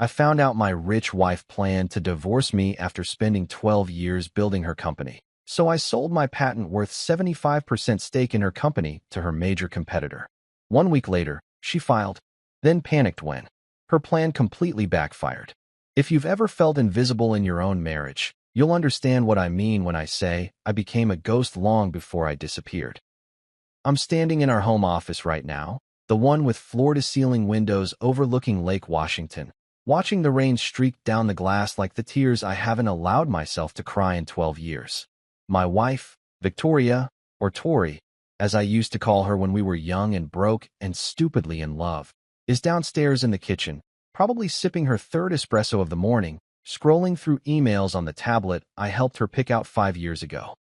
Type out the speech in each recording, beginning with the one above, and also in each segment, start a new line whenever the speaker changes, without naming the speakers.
I found out my rich wife planned to divorce me after spending 12 years building her company. So I sold my patent worth 75% stake in her company to her major competitor. 1 week later, she filed, then panicked when her plan completely backfired. If you've ever felt invisible in your own marriage, you'll understand what I mean when I say I became a ghost long before I disappeared. I'm standing in our home office right now, the one with floor-to-ceiling windows overlooking Lake Washington, watching the rain streak down the glass like the tears I haven't allowed myself to cry in 12 years. My wife, Victoria, or Tori, as I used to call her when we were young and broke and stupidly in love, is downstairs in the kitchen, probably sipping her third espresso of the morning, scrolling through emails on the tablet I helped her pick out 5 years ago.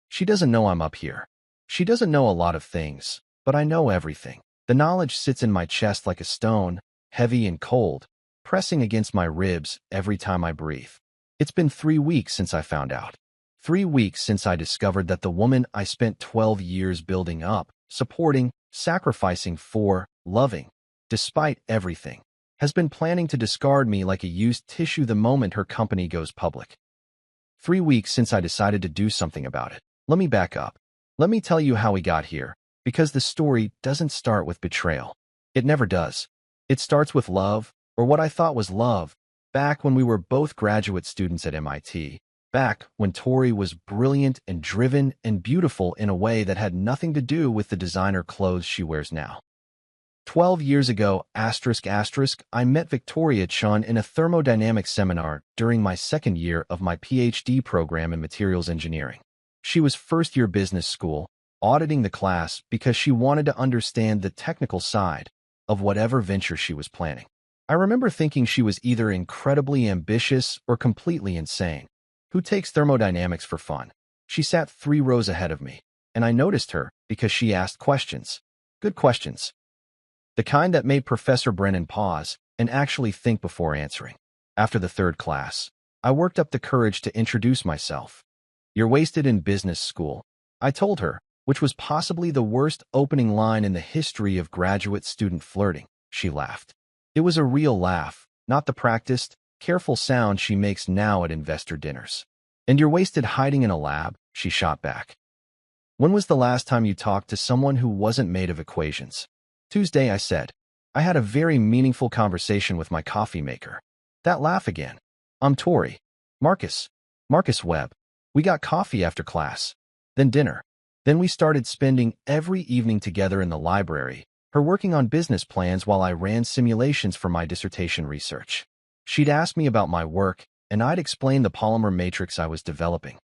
She doesn't know I'm up here. She doesn't know a lot of things, but I know everything. The knowledge sits in my chest like a stone, heavy and cold, pressing against my ribs every time I breathe. It's been 3 weeks since I found out. 3 weeks since I discovered that the woman I spent 12 years building up, supporting, sacrificing for, loving, despite everything, has been planning to discard me like a used tissue the moment her company goes public. 3 weeks since I decided to do something about it. Let me back up. Let me tell you how we got here, because the story doesn't start with betrayal. It never does. It starts with love, or what I thought was love, back when we were both graduate students at MIT, back when Tori was brilliant and driven and beautiful in a way that had nothing to do with the designer clothes she wears now. 12 years ago, I met Victoria Chun in a thermodynamics seminar during my second year of my PhD program in materials engineering. She was first-year business school, auditing the class because she wanted to understand the technical side of whatever venture she was planning. I remember thinking she was either incredibly ambitious or completely insane. Who takes thermodynamics for fun? She sat 3 rows ahead of me, and I noticed her because she asked questions. Good questions. The kind that made Professor Brennan pause and actually think before answering. After the third class, I worked up the courage to introduce myself. "You're wasted in business school," I told her, which was possibly the worst opening line in the history of graduate student flirting. She laughed. It was a real laugh, not the practiced, careful sound she makes now at investor dinners. "And you're wasted hiding in a lab," she shot back. "When was the last time you talked to someone who wasn't made of equations?" "Tuesday," I said. I had a very meaningful conversation with my coffee maker. That laugh again. "I'm Tori. Marcus. Marcus Webb. We got coffee after class. Then dinner. Then we started spending every evening together in the library, her working on business plans while I ran simulations for my dissertation research. She'd ask me about my work, and I'd explain the polymer matrix I was developing.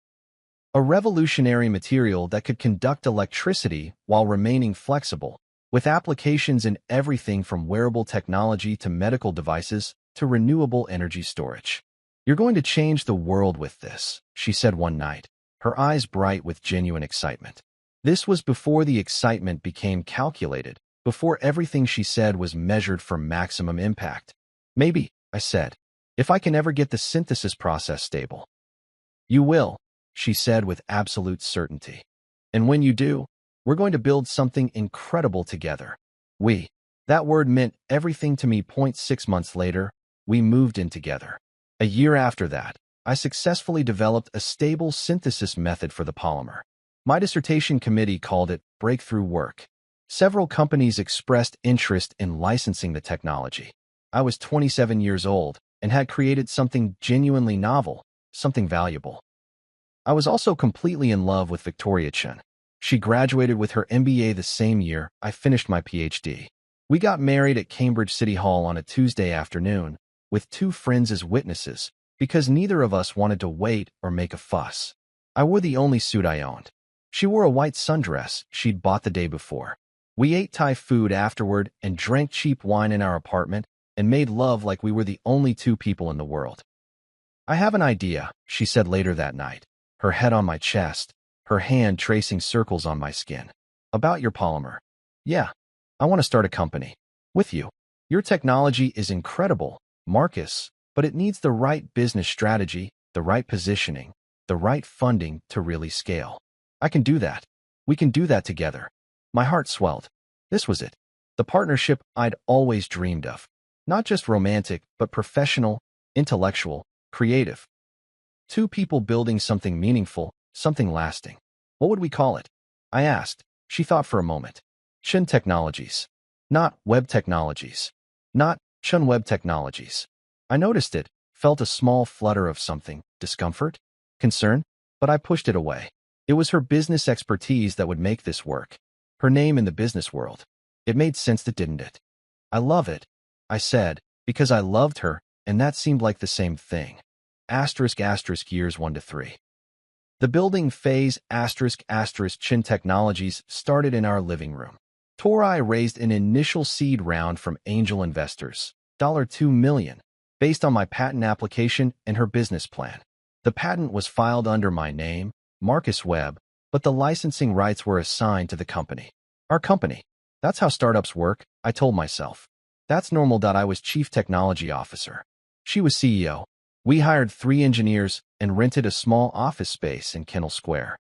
A revolutionary material that could conduct electricity while remaining flexible, with applications in everything from wearable technology to medical devices to renewable energy storage. "You're going to change the world with this," she said one night, her eyes bright with genuine excitement. This was before the excitement became calculated, before everything she said was measured for maximum impact. "Maybe," I said, "if I can ever get the synthesis process stable." "You will," she said with absolute certainty. "And when you do, we're going to build something incredible together." We. That word meant everything to me. 6 months later, we moved in together. A year after that, I successfully developed a stable synthesis method for the polymer. My dissertation committee called it breakthrough work. Several companies expressed interest in licensing the technology. I was 27 years old and had created something genuinely novel, something valuable. I was also completely in love with Victoria Chun. She graduated with her MBA the same year I finished my PhD. We got married at Cambridge City Hall on a Tuesday afternoon, with 2 friends as witnesses, because neither of us wanted to wait or make a fuss. I wore the only suit I owned. She wore a white sundress she'd bought the day before. We ate Thai food afterward and drank cheap wine in our apartment and made love like we were the only 2 people in the world. "I have an idea," she said later that night, her head on my chest, her hand tracing circles on my skin. "About your polymer. Yeah, I want to start a company. With you. Your technology is incredible, Marcus, but it needs the right business strategy, the right positioning, the right funding to really scale. I can do that. We can do that together." My heart swelled. This was it. The partnership I'd always dreamed of. Not just romantic, but professional, intellectual, creative. Two people building something meaningful, something lasting. What would we call it? I asked. She thought for a moment. Chun Technologies. Not Web Technologies. Not Chun Web Technologies. I noticed it, felt a small flutter of something, discomfort, concern, but I pushed it away. It was her business expertise that would make this work. Her name in the business world. It made sense that didn't it? I love it, I said, because I loved her, and that seemed like the same thing. Years 1 to 3. The building phase Chun Technologies started in our living room. Torai raised an initial seed round from angel investors, $2 million, based on my patent application and her business plan. The patent was filed under my name, Marcus Webb, but the licensing rights were assigned to the company. Our company. That's how startups work, I told myself. That's normal. I was Chief Technology Officer. She was CEO. We hired 3 engineers and rented a small office space in Kennel Square.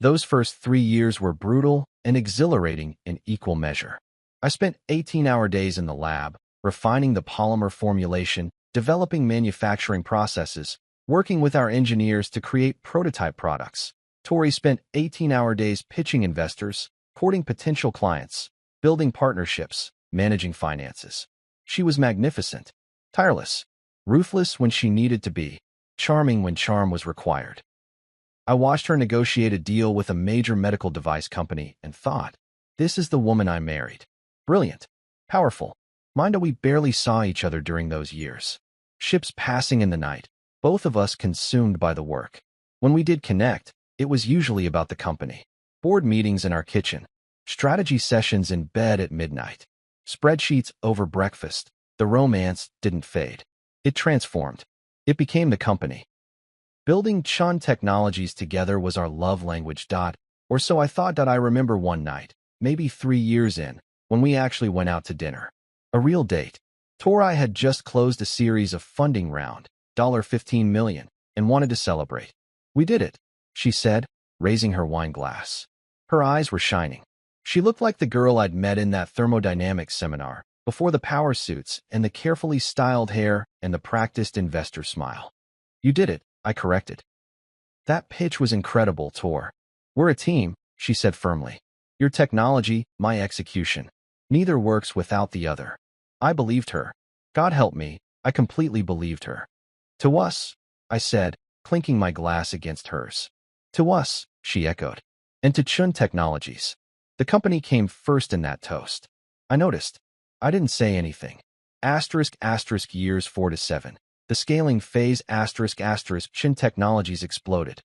Those first 3 years were brutal and exhilarating in equal measure. I spent 18-hour days in the lab, refining the polymer formulation, developing manufacturing processes, working with our engineers to create prototype products. Tori spent 18-hour days pitching investors, courting potential clients, building partnerships, managing finances. She was magnificent, tireless, ruthless when she needed to be, charming when charm was required. I watched her negotiate a deal with a major medical device company and thought, this is the woman I married. Brilliant, powerful. Mind, we barely saw each other during those years. Ships passing in the night, both of us consumed by the work. When we did connect, it was usually about the company. Board meetings in our kitchen, strategy sessions in bed at midnight, spreadsheets over breakfast. The romance didn't fade. It transformed. It became the company. Building Chun Technologies together was our love language. Or so I thought. I remember one night, maybe 3 years in, when we actually went out to dinner. A real date. Torai had just closed a series of funding round, $15 million, and wanted to celebrate. We did it, she said, raising her wine glass. Her eyes were shining. She looked like the girl I'd met in that thermodynamics seminar, before the power suits and the carefully styled hair and the practiced investor smile. You did it, I corrected. That pitch was incredible, Tor. We're a team, she said firmly. Your technology, my execution. Neither works without the other. I believed her. God help me, I completely believed her. To us, I said, clinking my glass against hers. To us, she echoed. And to Chun Technologies. The company came first in that toast. I noticed. I didn't say anything. Years 4 to 7. The scaling phase Chun Technologies exploded.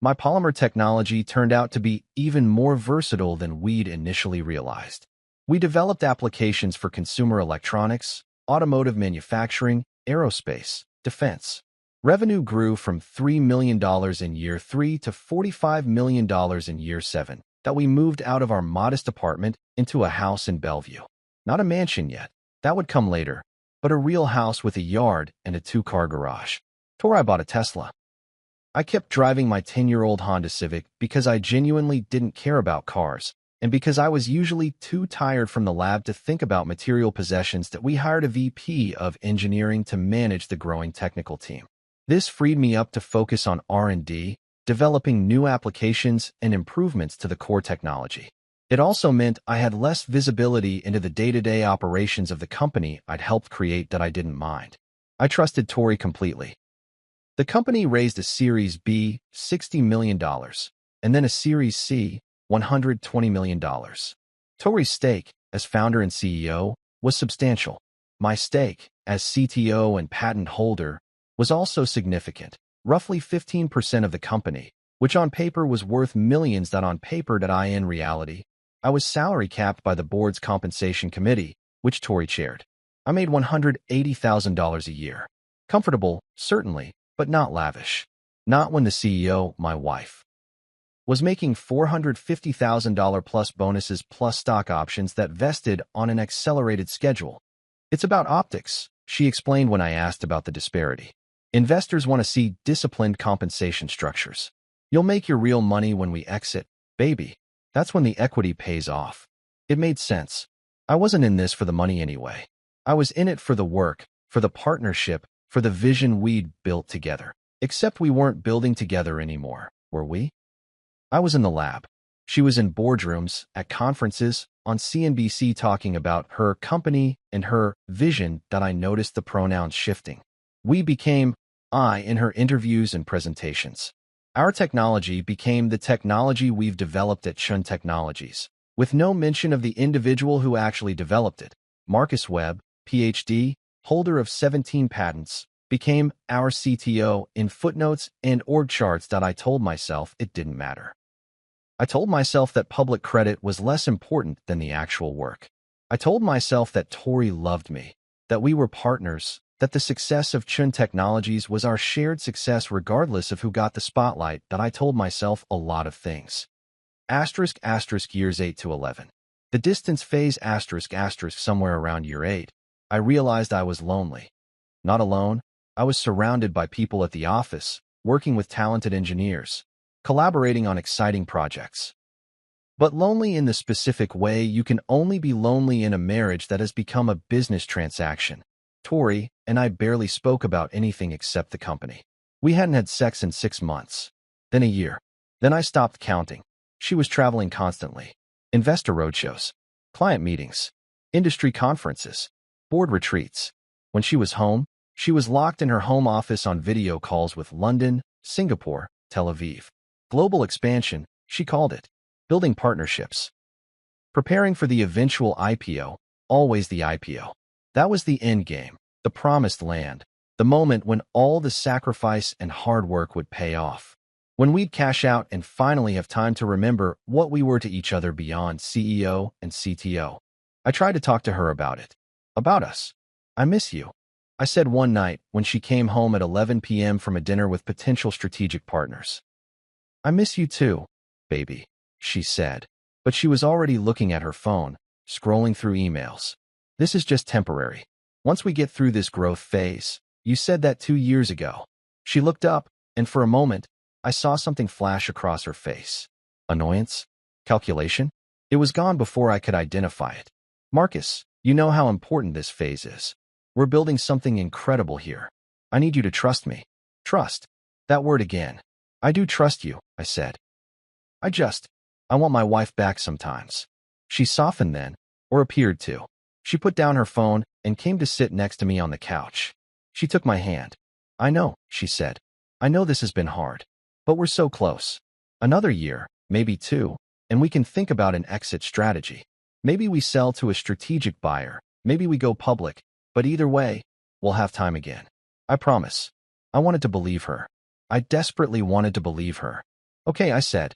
My polymer technology turned out to be even more versatile than we'd initially realized. We developed applications for consumer electronics, automotive manufacturing, aerospace, defense. Revenue grew from $3 million in year 3 to $45 million in year 7, that we moved out of our modest apartment into a house in Bellevue. Not a mansion yet. That would come later. But a real house with a yard and a 2-car garage. Torai bought a Tesla. I kept driving my 10-year-old Honda Civic because I genuinely didn't care about cars, and because I was usually too tired from the lab to think about material possessions. That we hired a VP of engineering to manage the growing technical team. This freed me up to focus on R&D, developing new applications and improvements to the core technology. It also meant I had less visibility into the day-to-day operations of the company I'd helped create. That I didn't mind. I trusted Tori completely. The company raised a Series B, $60 million, and then a Series C, $120 million. Tori's stake, as founder and CEO, was substantial. My stake, as CTO and patent holder, was also significant, roughly 15% of the company, which on paper was worth millions. On paper. In reality, I was salary capped by the board's compensation committee, which Tori chaired. I made $180,000 a year. Comfortable, certainly, but not lavish. Not when the CEO, my wife, was making $450,000 plus bonuses plus stock options that vested on an accelerated schedule. It's about optics, she explained when I asked about the disparity. Investors want to see disciplined compensation structures. You'll make your real money when we exit, baby. That's when the equity pays off. It made sense. I wasn't in this for the money anyway. I was in it for the work, for the partnership, for the vision we'd built together. Except we weren't building together anymore, were we? I was in the lab. She was in boardrooms, at conferences, on CNBC talking about her company and her vision that I noticed the pronouns shifting. We became I in her interviews and presentations. Our technology became the technology we've developed at Chun Technologies, with no mention of the individual who actually developed it. Marcus Webb, PhD, holder of 17 patents, became our CTO in footnotes and org charts that I told myself it didn't matter. I told myself that public credit was less important than the actual work. I told myself that Tori loved me, that we were partners, that the success of Chun Technologies was our shared success regardless of who got the spotlight, that I told myself a lot of things. Years 8 to 11. The distance phase somewhere around year 8. I realized I was lonely. Not alone, I was surrounded by people at the office, working with talented engineers, collaborating on exciting projects. But lonely in the specific way you can only be lonely in a marriage that has become a business transaction. Tori and I barely spoke about anything except the company. We hadn't had sex in 6 months, then a year. Then I stopped counting. She was traveling constantly. Investor roadshows, client meetings, industry conferences, board retreats. When she was home, she was locked in her home office on video calls with London, Singapore, Tel Aviv. Global expansion, she called it. Building partnerships. Preparing for the eventual IPO, always the IPO. That was the end game, the promised land, the moment when all the sacrifice and hard work would pay off. When we'd cash out and finally have time to remember what we were to each other beyond CEO and CTO. I tried to talk to her about it. About us. I miss you, I said one night when she came home at 11 p.m. from a dinner with potential strategic partners. I miss you too, baby, she said. But she was already looking at her phone, scrolling through emails. This is just temporary. Once we get through this growth phase, you said that 2 years ago. She looked up, and for a moment, I saw something flash across her face. Annoyance? Calculation? It was gone before I could identify it. Marcus, you know how important this phase is. We're building something incredible here. I need you to trust me. Trust. That word again. I do trust you, I said. I want my wife back sometimes. She softened then, or appeared to. She put down her phone and came to sit next to me on the couch. She took my hand. I know, she said. I know this has been hard. But we're so close. Another year, maybe 2, and we can think about an exit strategy. Maybe we sell to a strategic buyer. Maybe we go public. But either way, we'll have time again. I promise. I wanted to believe her. I desperately wanted to believe her. Okay, I said.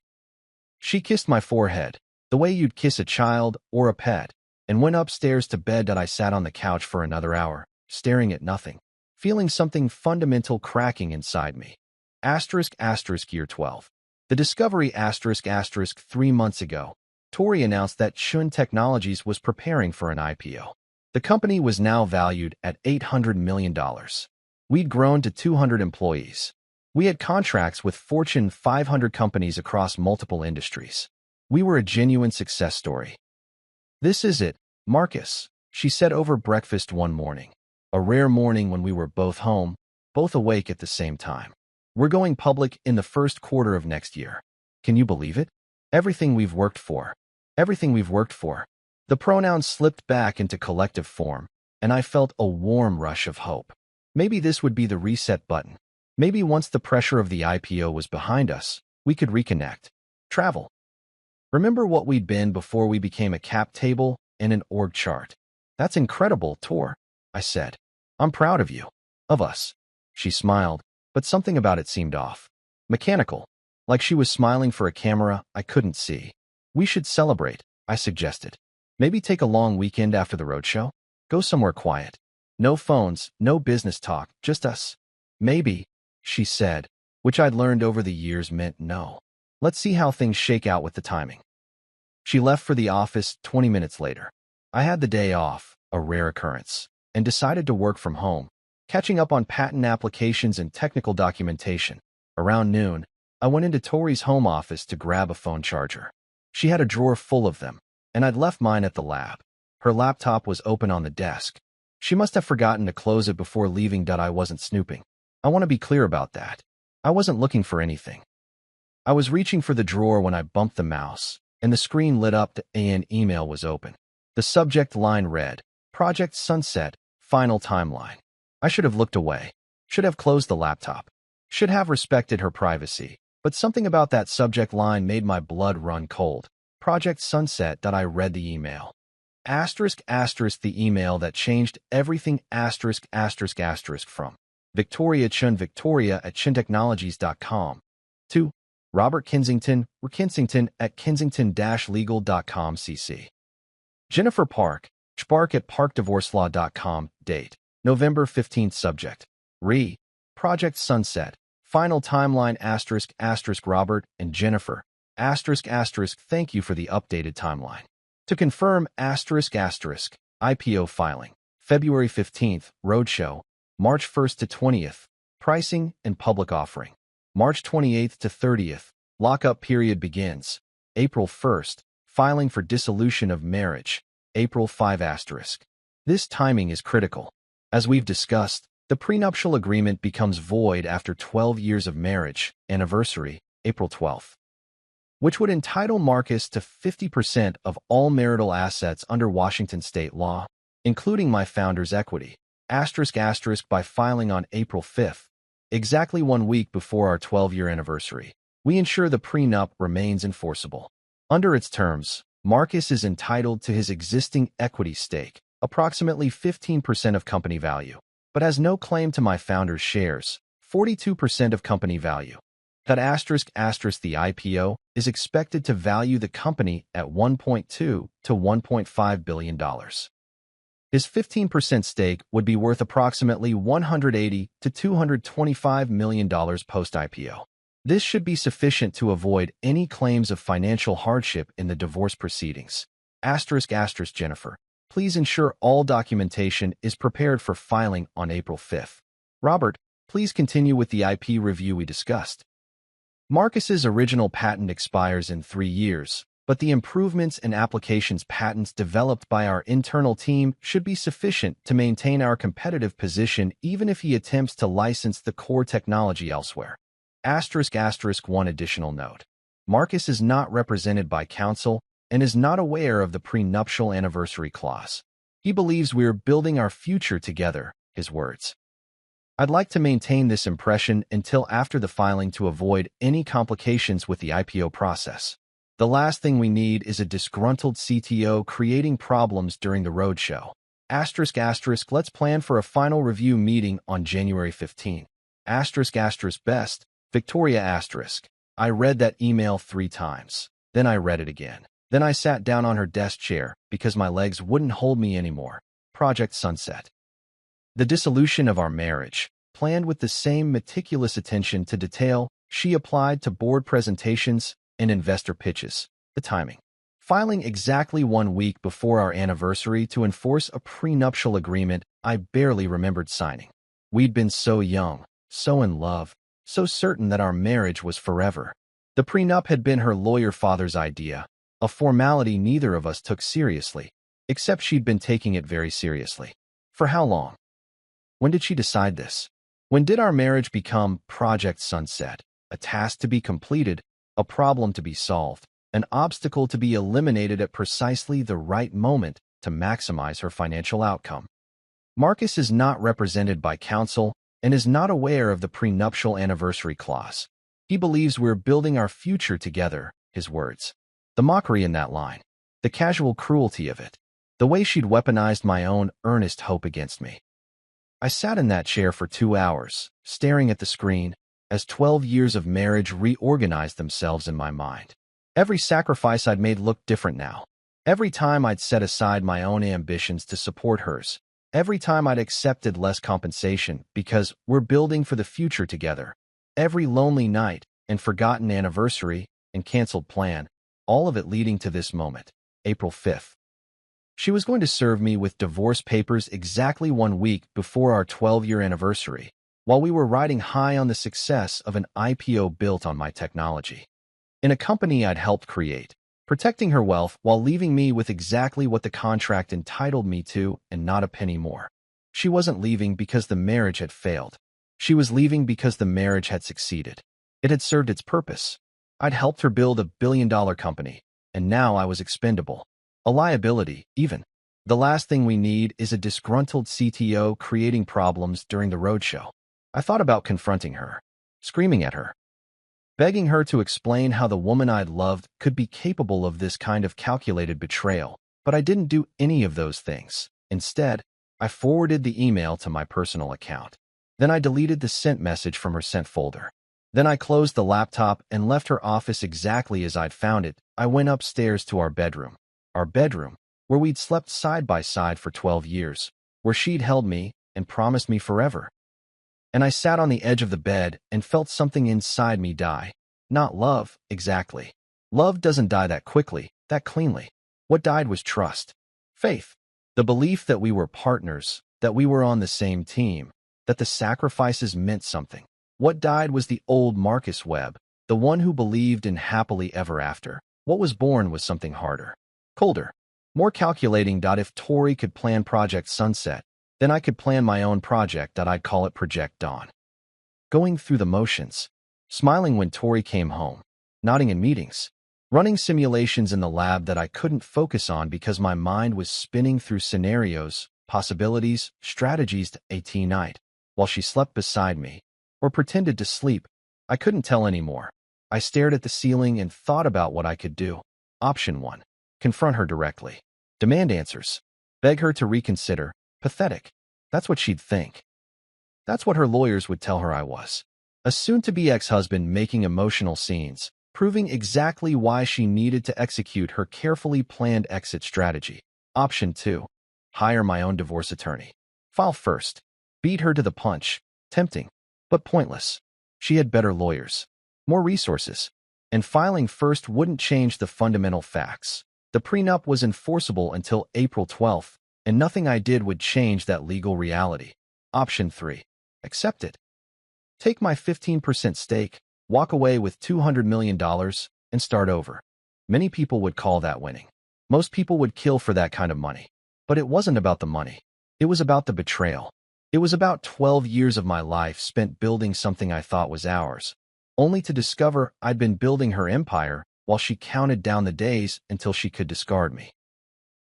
She kissed my forehead, the way you'd kiss a child or a pet, and went upstairs to bed. That I sat on the couch for another hour, staring at nothing, feeling something fundamental cracking inside me. Year 12. The discovery 3 months ago, Tori announced that Chun Technologies was preparing for an IPO. The company was now valued at $800 million. We'd grown to 200 employees. We had contracts with Fortune 500 companies across multiple industries. We were a genuine success story. This is it, Marcus, she said over breakfast one morning. A rare morning when we were both home, both awake at the same time. We're going public in the first quarter of next year. Can you believe it? Everything we've worked for. Everything we've worked for. The pronouns slipped back into collective form, and I felt a warm rush of hope. Maybe this would be the reset button. Maybe once the pressure of the IPO was behind us, we could reconnect. Travel. Remember what we'd been before we became a cap table and an org chart. That's incredible, Tor, I said. I'm proud of you. Of us. She smiled, but something about it seemed off. Mechanical. Like she was smiling for a camera I couldn't see. We should celebrate, I suggested. Maybe take a long weekend after the roadshow? Go somewhere quiet. No phones, no business talk, just us. Maybe, she said, which I'd learned over the years meant no. Let's see how things shake out with the timing. She left for the office 20 minutes later. I had the day off, a rare occurrence, and decided to work from home, catching up on patent applications and technical documentation. Around noon, I went into Tori's home office to grab a phone charger. She had a drawer full of them, and I'd left mine at the lab. Her laptop was open on the desk. She must have forgotten to close it before leaving. I wasn't snooping. I want to be clear about that. I wasn't looking for anything. I was reaching for the drawer when I bumped the mouse, and the screen lit up. An email was open. The subject line read, Project Sunset, Final Timeline. I should have looked away. Should have closed the laptop. Should have respected her privacy. But something about that subject line made my blood run cold. Project Sunset. I read the email. The email that changed everything. From Victoria Chun Victoria at chuntechnologies.com to Robert Kensington at kensington-legal.com cc. Jennifer Park at parkdivorcelaw.com. Date November 15th. Subject Project Sunset, Final Timeline. Robert and Jennifer thank you for the updated timeline. To confirm IPO filing February 15th, roadshow March 1st to 20th, pricing and public offering March 28th to 30th, lockup period begins April 1st, filing for dissolution of marriage April 5 *. This timing is critical. As we've discussed, the prenuptial agreement becomes void after 12 years of marriage, anniversary April 12th, which would entitle Marcus to 50% of all marital assets under Washington state law, including my founder's equity, by filing on April 5th, exactly 1 week before our 12-year anniversary. We ensure the prenup remains enforceable. Under its terms, Marcus is entitled to his existing equity stake, approximately 15% of company value, but has no claim to my founder's shares, 42% of company value. The IPO is expected to value the company at $1.2 to $1.5 billion. His 15% stake would be worth approximately $180 to $225 million post-IPO. This should be sufficient to avoid any claims of financial hardship in the divorce proceedings. Jennifer, please ensure all documentation is prepared for filing on April 5th. Robert, please continue with the IP review we discussed. Marcus's original patent expires in 3 years, but the improvements and applications patents developed by our internal team should be sufficient to maintain our competitive position even if he attempts to license the core technology elsewhere. One additional note. Marcus is not represented by counsel and is not aware of the prenuptial anniversary clause. He believes we are building our future together, his words. I'd like to maintain this impression until after the filing to avoid any complications with the IPO process. The last thing we need is a disgruntled CTO creating problems during the roadshow. Let's plan for a final review meeting on January 15. Best, Victoria *. I read that email 3 times. Then I read it again. Then I sat down on her desk chair because my legs wouldn't hold me anymore. Project Sunset. The dissolution of our marriage, planned with the same meticulous attention to detail she applied to board presentations and investor pitches. The timing. Filing exactly 1 week before our anniversary to enforce a prenuptial agreement I barely remembered signing. We'd been so young, so in love, so certain that our marriage was forever. The prenup had been her lawyer father's idea, a formality neither of us took seriously, except she'd been taking it very seriously. For how long? When did she decide this? When did our marriage become Project Sunset, a task to be completed, a problem to be solved, an obstacle to be eliminated at precisely the right moment to maximize her financial outcome? Marcus is not represented by counsel and is not aware of the prenuptial anniversary clause. He believes we're building our future together, his words. The mockery in that line, the casual cruelty of it, the way she'd weaponized my own earnest hope against me. I sat in that chair for 2 hours, staring at the screen, as 12 years of marriage reorganized themselves in my mind. Every sacrifice I'd made looked different now. Every time I'd set aside my own ambitions to support hers. Every time I'd accepted less compensation because we're building for the future together. Every lonely night and forgotten anniversary and canceled plan, all of it leading to this moment, April 5th. She was going to serve me with divorce papers exactly 1 week before our 12-year anniversary, while we were riding high on the success of an IPO built on my technology. In a company I'd helped create, protecting her wealth while leaving me with exactly what the contract entitled me to and not a penny more. She wasn't leaving because the marriage had failed. She was leaving because the marriage had succeeded. It had served its purpose. I'd helped her build a billion-dollar company, and now I was expendable. A liability, even. The last thing we need is a disgruntled CTO creating problems during the roadshow. I thought about confronting her, screaming at her, begging her to explain how the woman I'd loved could be capable of this kind of calculated betrayal, but I didn't do any of those things. Instead, I forwarded the email to my personal account. Then I deleted the sent message from her sent folder. Then I closed the laptop and left her office exactly as I'd found it. I went upstairs to our bedroom, where we'd slept side by side for 12 years, where she'd held me and promised me forever. And I sat on the edge of the bed and felt something inside me die. Not love, exactly. Love doesn't die that quickly, that cleanly. What died was trust, faith, the belief that we were partners, that we were on the same team, that the sacrifices meant something. What died was the old Marcus Webb, the one who believed in happily ever after. What was born was something harder, colder, more calculating. If Tori could plan Project Sunset, then I could plan my own project. I'd call it Project Dawn. Going through the motions, smiling when Tori came home, nodding in meetings, running simulations in the lab that I couldn't focus on because my mind was spinning through scenarios, possibilities, strategies to AT night, while she slept beside me, or pretended to sleep. I couldn't tell anymore. I stared at the ceiling and thought about what I could do. Option 1. Confront her directly. Demand answers. Beg her to reconsider. Pathetic. That's what she'd think. That's what her lawyers would tell her I was. A soon-to-be ex-husband making emotional scenes, proving exactly why she needed to execute her carefully planned exit strategy. Option 2. Hire my own divorce attorney. File first. Beat her to the punch. Tempting, but pointless. She had better lawyers, more resources, and filing first wouldn't change the fundamental facts. The prenup was enforceable until April 12th, and nothing I did would change that legal reality. Option 3. Accept it. Take my 15% stake, walk away with $200 million, and start over. Many people would call that winning. Most people would kill for that kind of money. But it wasn't about the money. It was about the betrayal. It was about 12 years of my life spent building something I thought was ours, only to discover I'd been building her empire while she counted down the days until she could discard me.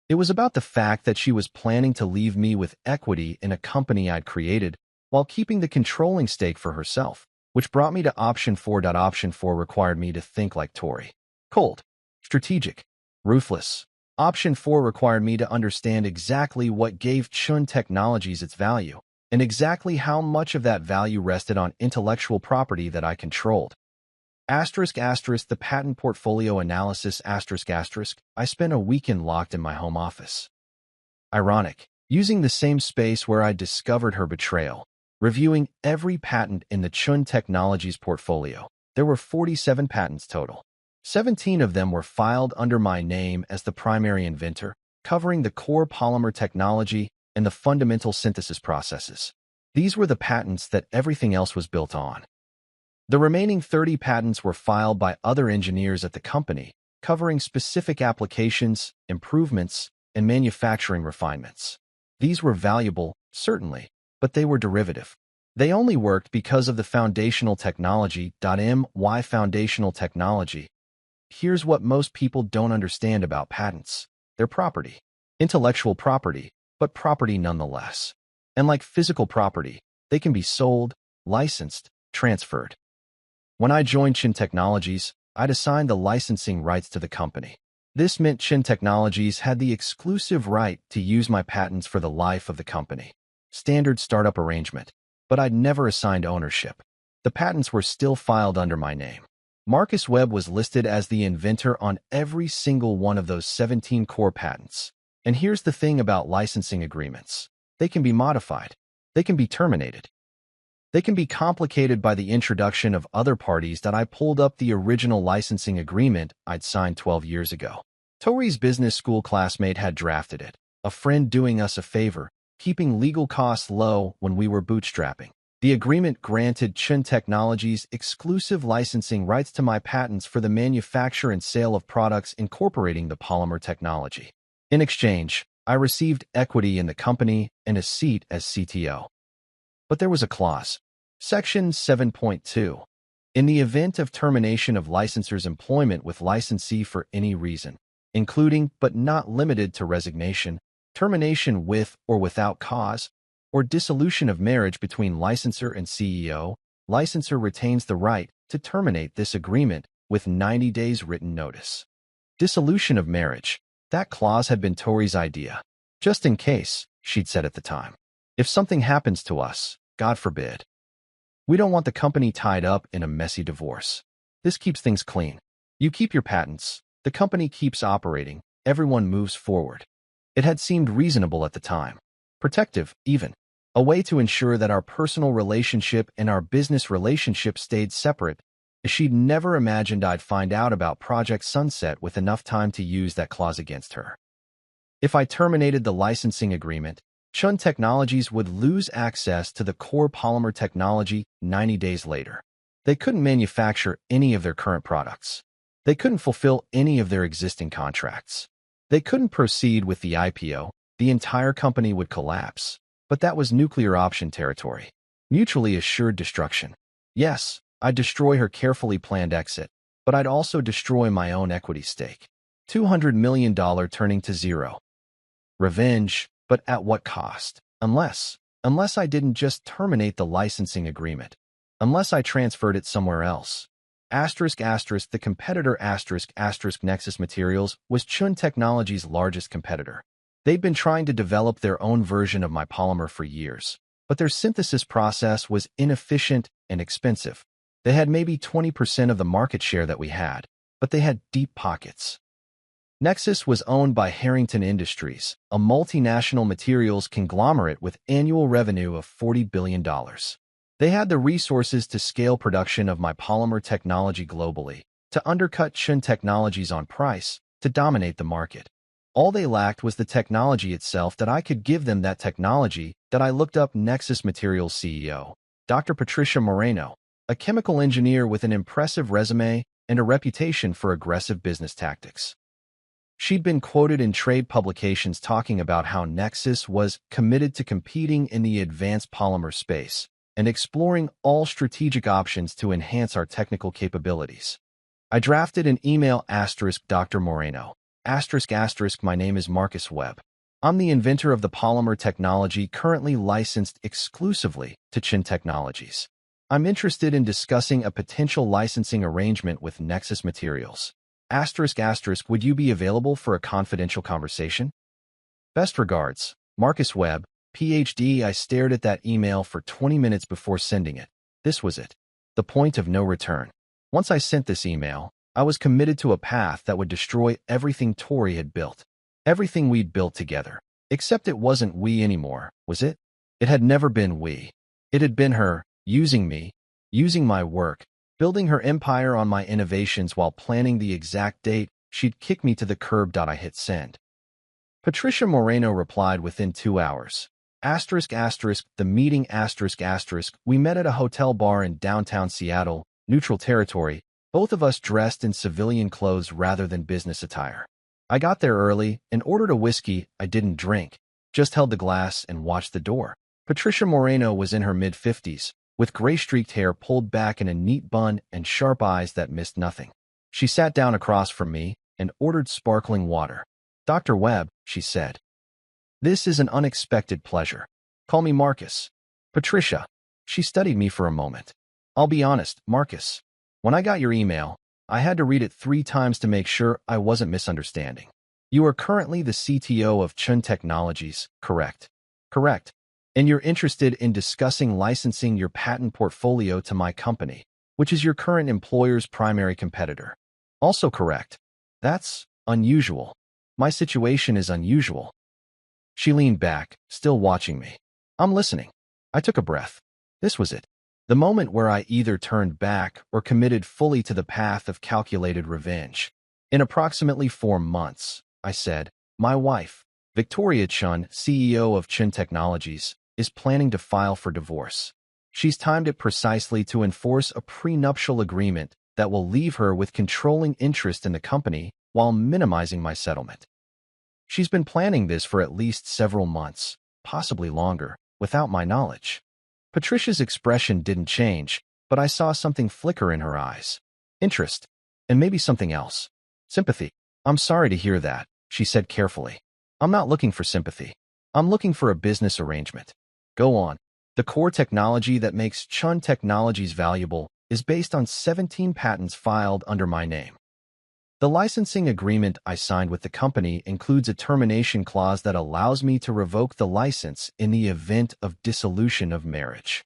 It was about the fact that she was planning to leave me with equity in a company I'd created while keeping the controlling stake for herself, which brought me to option 4. Option 4 required me to think like Tori. Cold, strategic, ruthless. Option 4 required me to understand exactly what gave Chun Technologies its value, and exactly how much of that value rested on intellectual property that I controlled. The patent portfolio analysis. I spent a weekend locked in my home office. Ironic, using the same space where I discovered her betrayal, reviewing every patent in the Chun Technologies portfolio. There were 47 patents total. 17 of them were filed under my name as the primary inventor, covering the core polymer technology and the fundamental synthesis processes. These were the patents that everything else was built on. The remaining 30 patents were filed by other engineers at the company, covering specific applications, improvements, and manufacturing refinements. These were valuable, certainly, but they were derivative. They only worked because of the foundational technology. My foundational technology. Here's what most people don't understand about patents. They're property. Intellectual property, but property nonetheless. And like physical property, they can be sold, licensed, transferred. When I joined Chun Technologies, I'd assigned the licensing rights to the company. This meant Chun Technologies had the exclusive right to use my patents for the life of the company. Standard startup arrangement. But I'd never assigned ownership. The patents were still filed under my name. Marcus Webb was listed as the inventor on every single one of those 17 core patents. And here's the thing about licensing agreements. They can be modified. They can be terminated. They can be complicated by the introduction of other parties. I pulled up the original licensing agreement I'd signed 12 years ago. Tori's business school classmate had drafted it, a friend doing us a favor, keeping legal costs low when we were bootstrapping. The agreement granted Chun Technologies exclusive licensing rights to my patents for the manufacture and sale of products incorporating the polymer technology. In exchange, I received equity in the company and a seat as CTO. But there was a clause. Section 7.2. In the event of termination of licensor's employment with licensee for any reason, including but not limited to resignation, termination with or without cause, or dissolution of marriage between licensor and CEO, licensor retains the right to terminate this agreement with 90 days written notice. Dissolution of marriage. That clause had been Tori's idea. Just in case, she'd said at the time. If something happens to us, God forbid. We don't want the company tied up in a messy divorce. This keeps things clean. You keep your patents, the company keeps operating, everyone moves forward. It had seemed reasonable at the time. Protective, even. A way to ensure that our personal relationship and our business relationship stayed separate. She'd never imagined I'd find out about Project Sunset with enough time to use that clause against her. If I terminated the licensing agreement, Chun Technologies would lose access to the core polymer technology 90 days later. They couldn't manufacture any of their current products. They couldn't fulfill any of their existing contracts. They couldn't proceed with the IPO. The entire company would collapse. But that was nuclear option territory. Mutually assured destruction. Yes, I'd destroy her carefully planned exit, but I'd also destroy my own equity stake. $200 million turning to zero. Revenge, but at what cost? Unless I didn't just terminate the licensing agreement. Unless I transferred it somewhere else. The competitor Nexus Materials was Chun Technologies' largest competitor. They'd been trying to develop their own version of my polymer for years, but their synthesis process was inefficient and expensive. They had maybe 20% of the market share that we had, but they had deep pockets. Nexus was owned by Harrington Industries, a multinational materials conglomerate with annual revenue of $40 billion. They had the resources to scale production of my polymer technology globally, to undercut Chun Technologies on price, to dominate the market. All they lacked was the technology itself. That I could give them that technology. That I looked up Nexus Materials CEO, Dr. Patricia Moreno, a chemical engineer with an impressive resume and a reputation for aggressive business tactics. She'd been quoted in trade publications talking about how Nexus was committed to competing in the advanced polymer space and exploring all strategic options to enhance our technical capabilities. I drafted an email Dr. Moreno. My name is Marcus Webb. I'm the inventor of the polymer technology currently licensed exclusively to Chun Technologies. I'm interested in discussing a potential licensing arrangement with Nexus Materials. Would you be available for a confidential conversation? Best regards, Marcus Webb, PhD. I stared at that email for 20 minutes before sending it. This was it. The point of no return. Once I sent this email, I was committed to a path that would destroy everything Tori had built. Everything we'd built together. Except it wasn't we anymore, was it? It had never been we. It had been her, using me, using my work, building her empire on my innovations while planning the exact date she'd kick me to the curb. I hit send. Patricia Moreno replied within 2 hours. The meeting we met at a hotel bar in downtown Seattle, neutral territory, both of us dressed in civilian clothes rather than business attire. I got there early and ordered a whiskey I didn't drink, just held the glass and watched the door. Patricia Moreno was in her mid-50s, with gray-streaked hair pulled back in a neat bun and sharp eyes that missed nothing. She sat down across from me and ordered sparkling water. Dr. Webb, she said. This is an unexpected pleasure. Call me Marcus. Patricia. She studied me for a moment. I'll be honest, Marcus. When I got your email, I had to read it 3 times to make sure I wasn't misunderstanding. You are currently the CTO of Chun Technologies, correct? Correct. And you're interested in discussing licensing your patent portfolio to my company, which is your current employer's primary competitor. Also correct. That's unusual. My situation is unusual. She leaned back, still watching me. I'm listening. I took a breath. This was it. The moment where I either turned back or committed fully to the path of calculated revenge. In approximately 4 months, I said, my wife, Victoria Chun, CEO of Chun Technologies, is planning to file for divorce. She's timed it precisely to enforce a prenuptial agreement that will leave her with controlling interest in the company while minimizing my settlement. She's been planning this for at least several months, possibly longer, without my knowledge. Patricia's expression didn't change, but I saw something flicker in her eyes. Interest. And maybe something else. Sympathy. I'm sorry to hear that, she said carefully. I'm not looking for sympathy. I'm looking for a business arrangement. Go on. The core technology that makes Chun Technologies valuable is based on 17 patents filed under my name. The licensing agreement I signed with the company includes a termination clause that allows me to revoke the license in the event of dissolution of marriage.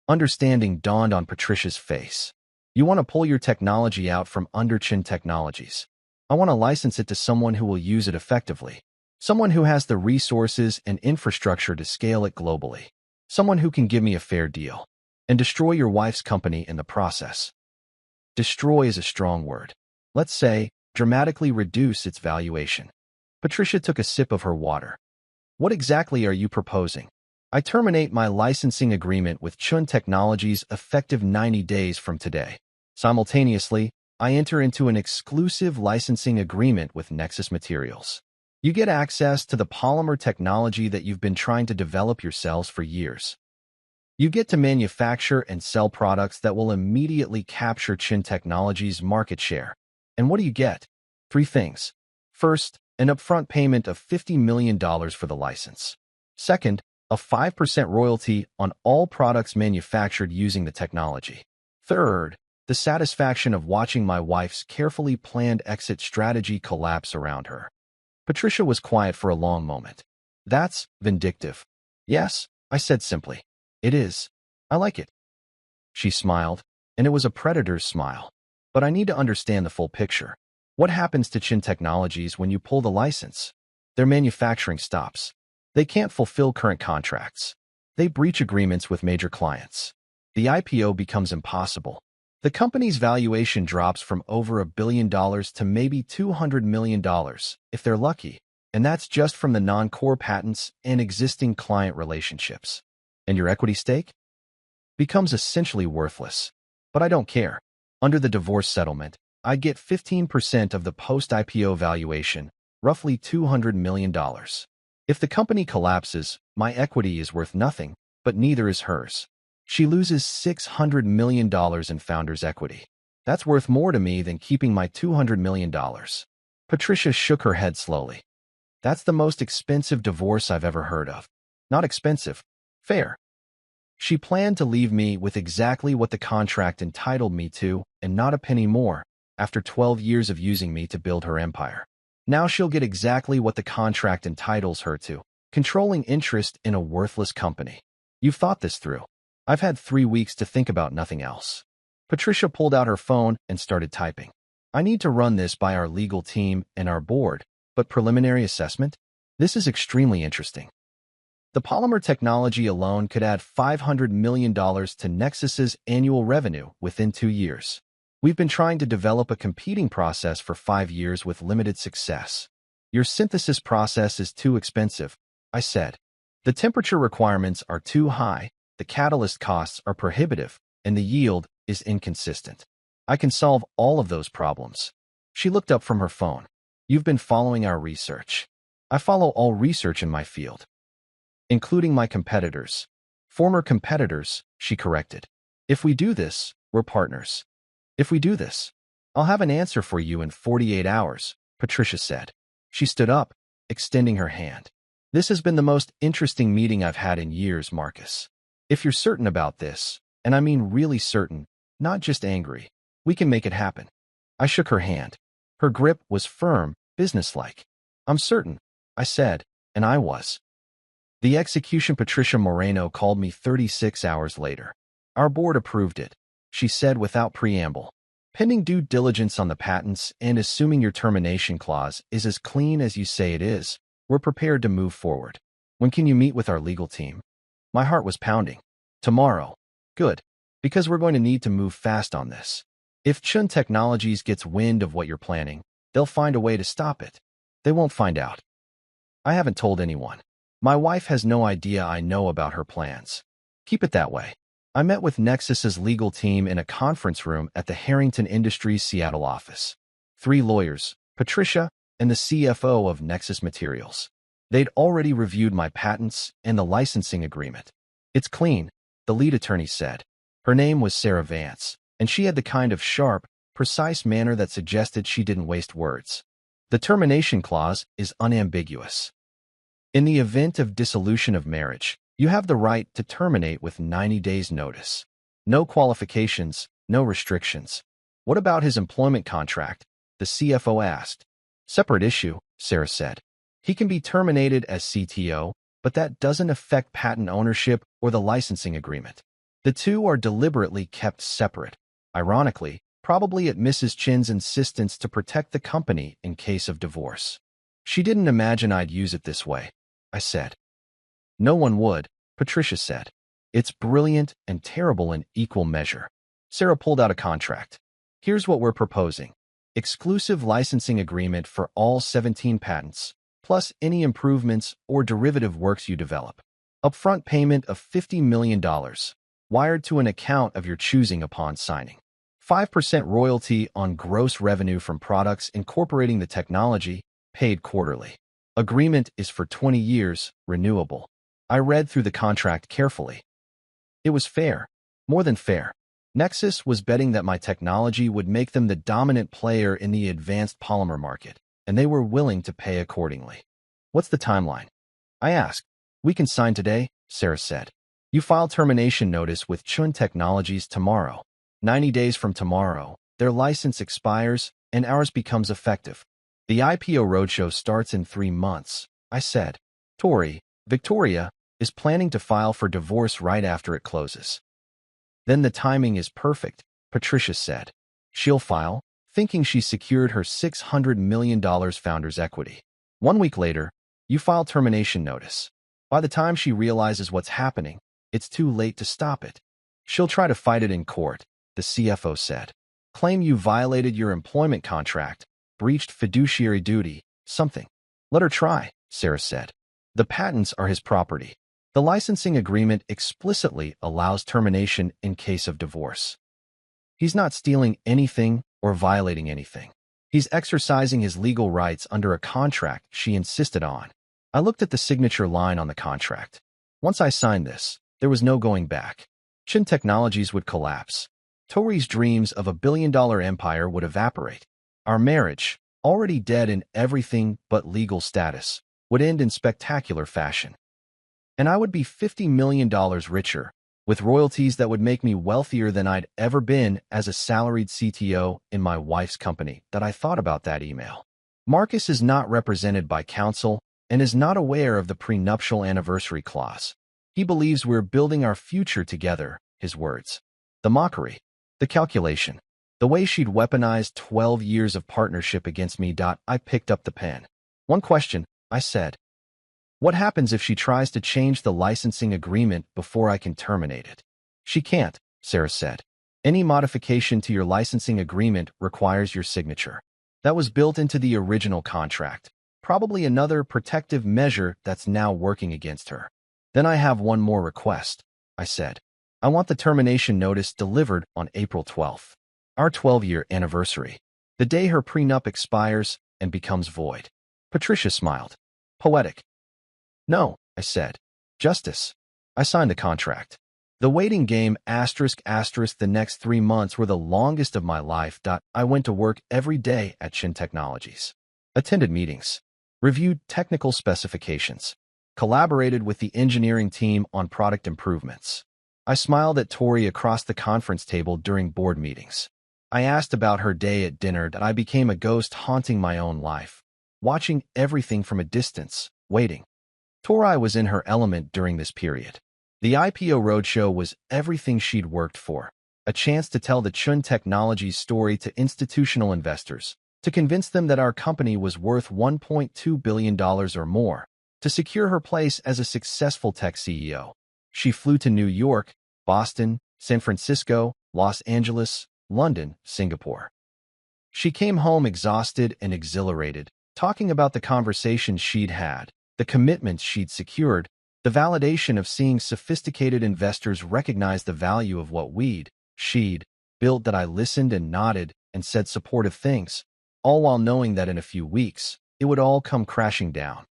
Understanding dawned on Patricia's face. You want to pull your technology out from under Chun Technologies. I want to license it to someone who will use it effectively. Someone who has the resources and infrastructure to scale it globally. Someone who can give me a fair deal. And destroy your wife's company in the process. Destroy is a strong word. Let's say, dramatically reduce its valuation. Patricia took a sip of her water. What exactly are you proposing? I terminate my licensing agreement with Chun Technologies effective 90 days from today. Simultaneously, I enter into an exclusive licensing agreement with Nexus Materials. You get access to the polymer technology that you've been trying to develop yourselves for years. You get to manufacture and sell products that will immediately capture Chun Technologies' market share. And what do you get? 3 things. First, an upfront payment of $50 million for the license. Second, a 5% royalty on all products manufactured using the technology. Third, the satisfaction of watching my wife's carefully planned exit strategy collapse around her. Patricia was quiet for a long moment. That's vindictive. Yes, I said simply. It is. I like it. She smiled, and it was a predator's smile. But I need to understand the full picture. What happens to Chun Technologies when you pull the license? Their manufacturing stops. They can't fulfill current contracts. They breach agreements with major clients. The IPO becomes impossible. The company's valuation drops from over $1 billion to maybe $200 million, if they're lucky. And that's just from the non-core patents and existing client relationships. And your equity stake? Becomes essentially worthless. But I don't care. Under the divorce settlement, I get 15% of the post-IPO valuation, roughly $200 million. If the company collapses, my equity is worth nothing, but neither is hers. She loses $600 million in founder's equity. That's worth more to me than keeping my $200 million. Patricia shook her head slowly. That's the most expensive divorce I've ever heard of. Not expensive. Fair. She planned to leave me with exactly what the contract entitled me to, and not a penny more, after 12 years of using me to build her empire. Now she'll get exactly what the contract entitles her to, controlling interest in a worthless company. You've thought this through. I've had 3 weeks to think about nothing else. Patricia pulled out her phone and started typing. I need to run this by our legal team and our board, but preliminary assessment? This is extremely interesting. The polymer technology alone could add $500 million to Nexus's annual revenue within 2 years. We've been trying to develop a competing process for 5 years with limited success. Your synthesis process is too expensive, I said. The temperature requirements are too high, the catalyst costs are prohibitive, and the yield is inconsistent. I can solve all of those problems. She looked up from her phone. You've been following our research. I follow all research in my field, including my competitors. Former competitors, she corrected. If we do this, we're partners. If we do this, I'll have an answer for you in 48 hours, Patricia said. She stood up, extending her hand. This has been the most interesting meeting I've had in years, Marcus. If you're certain about this, and I mean really certain, not just angry, we can make it happen. I shook her hand. Her grip was firm, businesslike. I'm certain, I said, and I was. The execution. Patricia Moreno called me 36 hours later. Our board approved it, she said without preamble. Pending due diligence on the patents and assuming your termination clause is as clean as you say it is, we're prepared to move forward. When can you meet with our legal team? My heart was pounding. Tomorrow. Good. Because we're going to need to move fast on this. If Chun Technologies gets wind of what you're planning, they'll find a way to stop it. They won't find out. I haven't told anyone. My wife has no idea I know about her plans. Keep it that way. I met with Nexus's legal team in a conference room at the Harrington Industries Seattle office. 3 lawyers, Patricia, and the CFO of Nexus Materials. They'd already reviewed my patents and the licensing agreement. "It's clean," the lead attorney said. Her name was Sarah Vance, and she had the kind of sharp, precise manner that suggested she didn't waste words. "The termination clause is unambiguous. In the event of dissolution of marriage, you have the right to terminate with 90 days' notice. No qualifications, no restrictions." "What about his employment contract?" the CFO asked. "Separate issue," Sarah said. "He can be terminated as CTO, but that doesn't affect patent ownership or the licensing agreement. The two are deliberately kept separate. Ironically, probably at Mrs. Chin's insistence to protect the company in case of divorce. She didn't imagine I'd use it this way," I said. "No one would," Patricia said. "It's brilliant and terrible in equal measure." Sarah pulled out a contract. "Here's what we're proposing. Exclusive licensing agreement for all 17 patents, plus any improvements or derivative works you develop. Upfront payment of $50 million, wired to an account of your choosing upon signing. 5% royalty on gross revenue from products incorporating the technology, paid quarterly. Agreement is for 20 years, renewable." I read through the contract carefully. It was fair. More than fair. Nexus was betting that my technology would make them the dominant player in the advanced polymer market, and they were willing to pay accordingly. "What's the timeline?" I asked. "We can sign today," Sarah said. "You file termination notice with Chun Technologies tomorrow. 90 days from tomorrow, their license expires and ours becomes effective. The IPO roadshow starts in 3 months," I said. "Tori, Victoria, is planning to file for divorce right after it closes." "Then the timing is perfect," Patricia said. "She'll file, thinking she's secured her $600 million founder's equity. 1 week later, you file termination notice. By the time she realizes what's happening, it's too late to stop it. She'll try to fight it in court," the CFO said. "Claim you violated your employment contract, breached fiduciary duty, something." "Let her try," Sarah said. "The patents are his property. The licensing agreement explicitly allows termination in case of divorce. He's not stealing anything or violating anything. He's exercising his legal rights under a contract she insisted on." I looked at the signature line on the contract. Once I signed this, there was no going back. Chin Technologies would collapse. Tori's dreams of a billion-dollar empire would evaporate. Our marriage, already dead in everything but legal status, would end in spectacular fashion. And I would be $50 million richer, with royalties that would make me wealthier than I'd ever been as a salaried CTO in my wife's company. That I thought about that email. Marcus is not represented by counsel and is not aware of the prenuptial anniversary clause. He believes we're building our future together, his words. The mockery, the calculation, the way she'd weaponized 12 years of partnership against me. I picked up the pen. "One question," I said. "What happens if she tries to change the licensing agreement before I can terminate it?" "She can't," Sarah said. "Any modification to your licensing agreement requires your signature. That was built into the original contract, probably another protective measure that's now working against her." "Then I have one more request," I said. "I want the termination notice delivered on April 12th, our 12-year anniversary, the day her prenup expires and becomes void." Patricia smiled. "Poetic." "No," I said. "Justice." I signed the contract. The waiting game ***. The next 3 months were the longest of my life. I went to work every day at Chin Technologies. Attended meetings. Reviewed technical specifications. Collaborated with the engineering team on product improvements. I smiled at Tori across the conference table during board meetings. I asked about her day at dinner. I became a ghost haunting my own life, watching everything from a distance, waiting. Tori was in her element during this period. The IPO roadshow was everything she'd worked for, a chance to tell the Chun Technologies story to institutional investors, to convince them that our company was worth $1.2 billion or more, to secure her place as a successful tech CEO. She flew to New York, Boston, San Francisco, Los Angeles, London, Singapore. She came home exhausted and exhilarated, talking about the conversations she'd had, the commitments she'd secured, the validation of seeing sophisticated investors recognize the value of what she'd built. That I listened and nodded and said supportive things, all while knowing that in a few weeks, it would all come crashing down.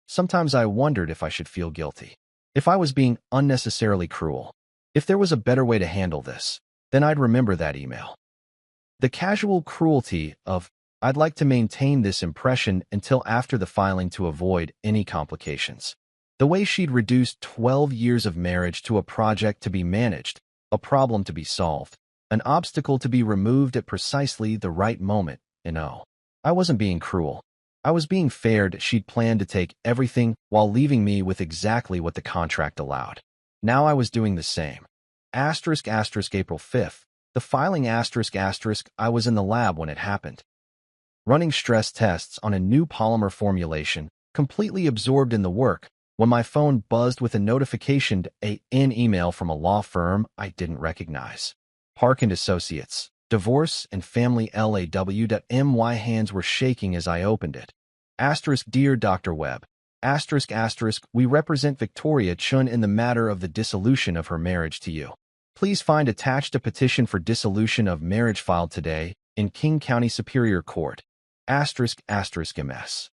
Sometimes I wondered if I should feel guilty, if I was being unnecessarily cruel. If there was a better way to handle this, then I'd remember that email. The casual cruelty of, I'd like to maintain this impression until after the filing to avoid any complications. The way she'd reduced 12 years of marriage to a project to be managed, a problem to be solved, an obstacle to be removed at precisely the right moment, and oh, I wasn't being cruel. I was being fair. She'd planned to take everything while leaving me with exactly what the contract allowed. Now I was doing the same. April 5th. The filing I was in the lab when it happened. Running stress tests on a new polymer formulation, completely absorbed in the work, when my phone buzzed with a notification to an email from a law firm I didn't recognize. Park & Associates, Divorce and Family LAW. My hands were shaking as I opened it. Dear Dr. Webb, we represent Victoria Chun in the matter of the dissolution of her marriage to you. Please find attached a petition for dissolution of marriage filed today in King County Superior Court. MS.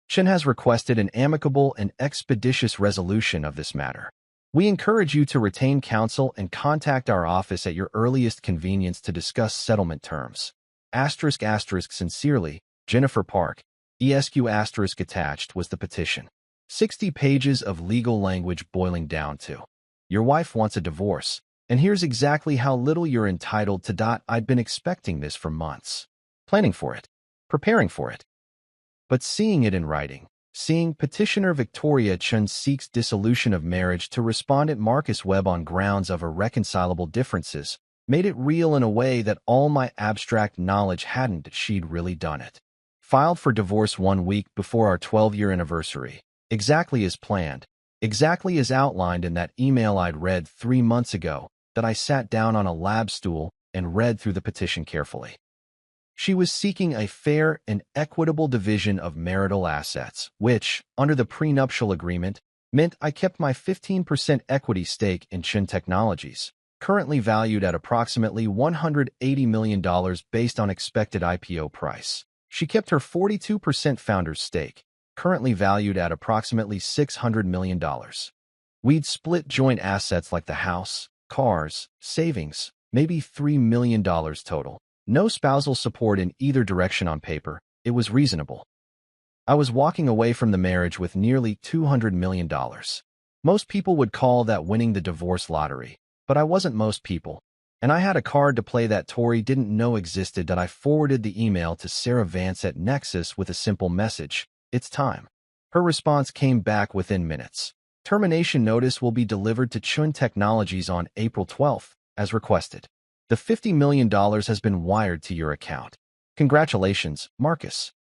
Chun has requested an amicable and expeditious resolution of this matter. We encourage you to retain counsel and contact our office at your earliest convenience to discuss settlement terms. Sincerely, Jennifer Park. Attached was the petition. 60 pages of legal language boiling down to, your wife wants a divorce, and here's exactly how little you're entitled to. I'd been expecting this for months. Planning for it. Preparing for it. But seeing it in writing, seeing petitioner Victoria Chun seeks dissolution of marriage to respondent Marcus Webb on grounds of irreconcilable differences, made it real in a way that all my abstract knowledge hadn't. She'd really done it. Filed for divorce 1 week before our 12-year anniversary, exactly as planned, exactly as outlined in that email I'd read 3 months ago, that I sat down on a lab stool and read through the petition carefully. She was seeking a fair and equitable division of marital assets, which, under the prenuptial agreement, meant I kept my 15% equity stake in Chun Technologies, currently valued at approximately $180 million based on expected IPO price. She kept her 42% founder's stake, currently valued at approximately $600 million. We'd split joint assets like the house, cars, savings, maybe $3 million total. No spousal support in either direction on paper. It was reasonable. I was walking away from the marriage with nearly $200 million. Most people would call that winning the divorce lottery, but I wasn't most people. And I had a card to play that Tori didn't know existed. That I forwarded the email to Sarah Vance at Nexus with a simple message, "It's time." Her response came back within minutes. Termination notice will be delivered to Chun Technologies on April 12th, as requested. The $50 million has been wired to your account. Congratulations, Marcus.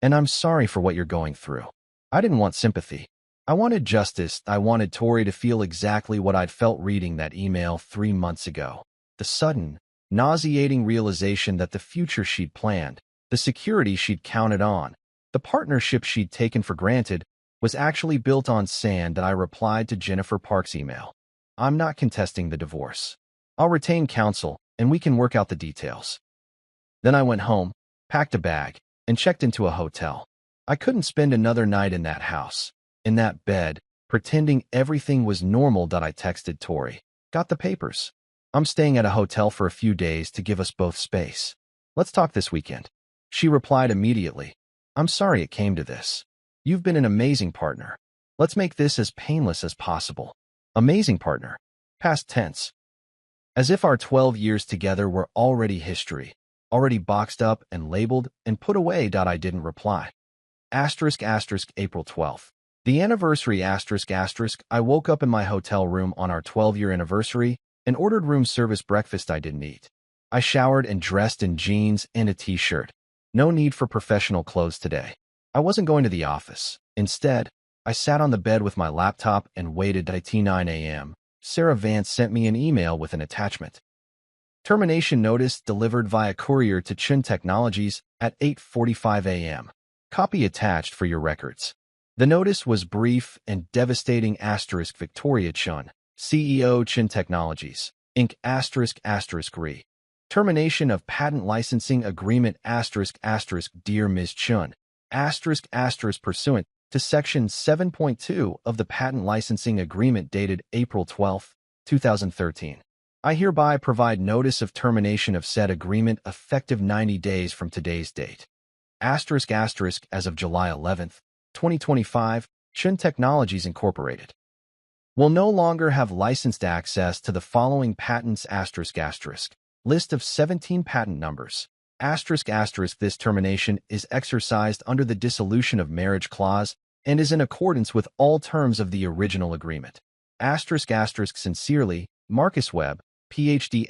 And I'm sorry for what you're going through. I didn't want sympathy. I wanted justice. I wanted Tori to feel exactly what I'd felt reading that email 3 months ago. The sudden, nauseating realization that the future she'd planned, the security she'd counted on, the partnership she'd taken for granted, was actually built on sand. That I replied to Jennifer Park's email. I'm not contesting the divorce. I'll retain counsel, and we can work out the details. Then I went home, packed a bag, and checked into a hotel. I couldn't spend another night in that house, in that bed, pretending everything was normal. I texted Tori. Got the papers. I'm staying at a hotel for a few days to give us both space. Let's talk this weekend. She replied immediately. I'm sorry it came to this. You've been an amazing partner. Let's make this as painless as possible. Amazing partner. Past tense. As if our 12 years together were already history, already boxed up and labeled and put away. I didn't reply. April 12th. The anniversary I woke up in my hotel room on our 12-year anniversary and ordered room service breakfast I didn't eat. I showered and dressed in jeans and a t-shirt. No need for professional clothes today. I wasn't going to the office. Instead, I sat on the bed with my laptop and waited at 9 a.m. Sarah Vance sent me an email with an attachment. Termination notice delivered via courier to Chun Technologies at 8:45 a.m. Copy attached for your records. The notice was brief and devastating. Victoria Chun, CEO Chun Technologies, Inc. ***Re. Termination of patent licensing agreement ***. Dear Ms. Chun, pursuant to Section 7.2 of the Patent Licensing Agreement dated April 12, 2013. I hereby provide notice of termination of said agreement effective 90 days from today's date. As of July 11, 2025, Chun Technologies Incorporated will no longer have licensed access to the following patents list of 17 patent numbers. This termination is exercised under the dissolution of marriage clause and is in accordance with all terms of the original agreement. Sincerely, Marcus Webb, PhD.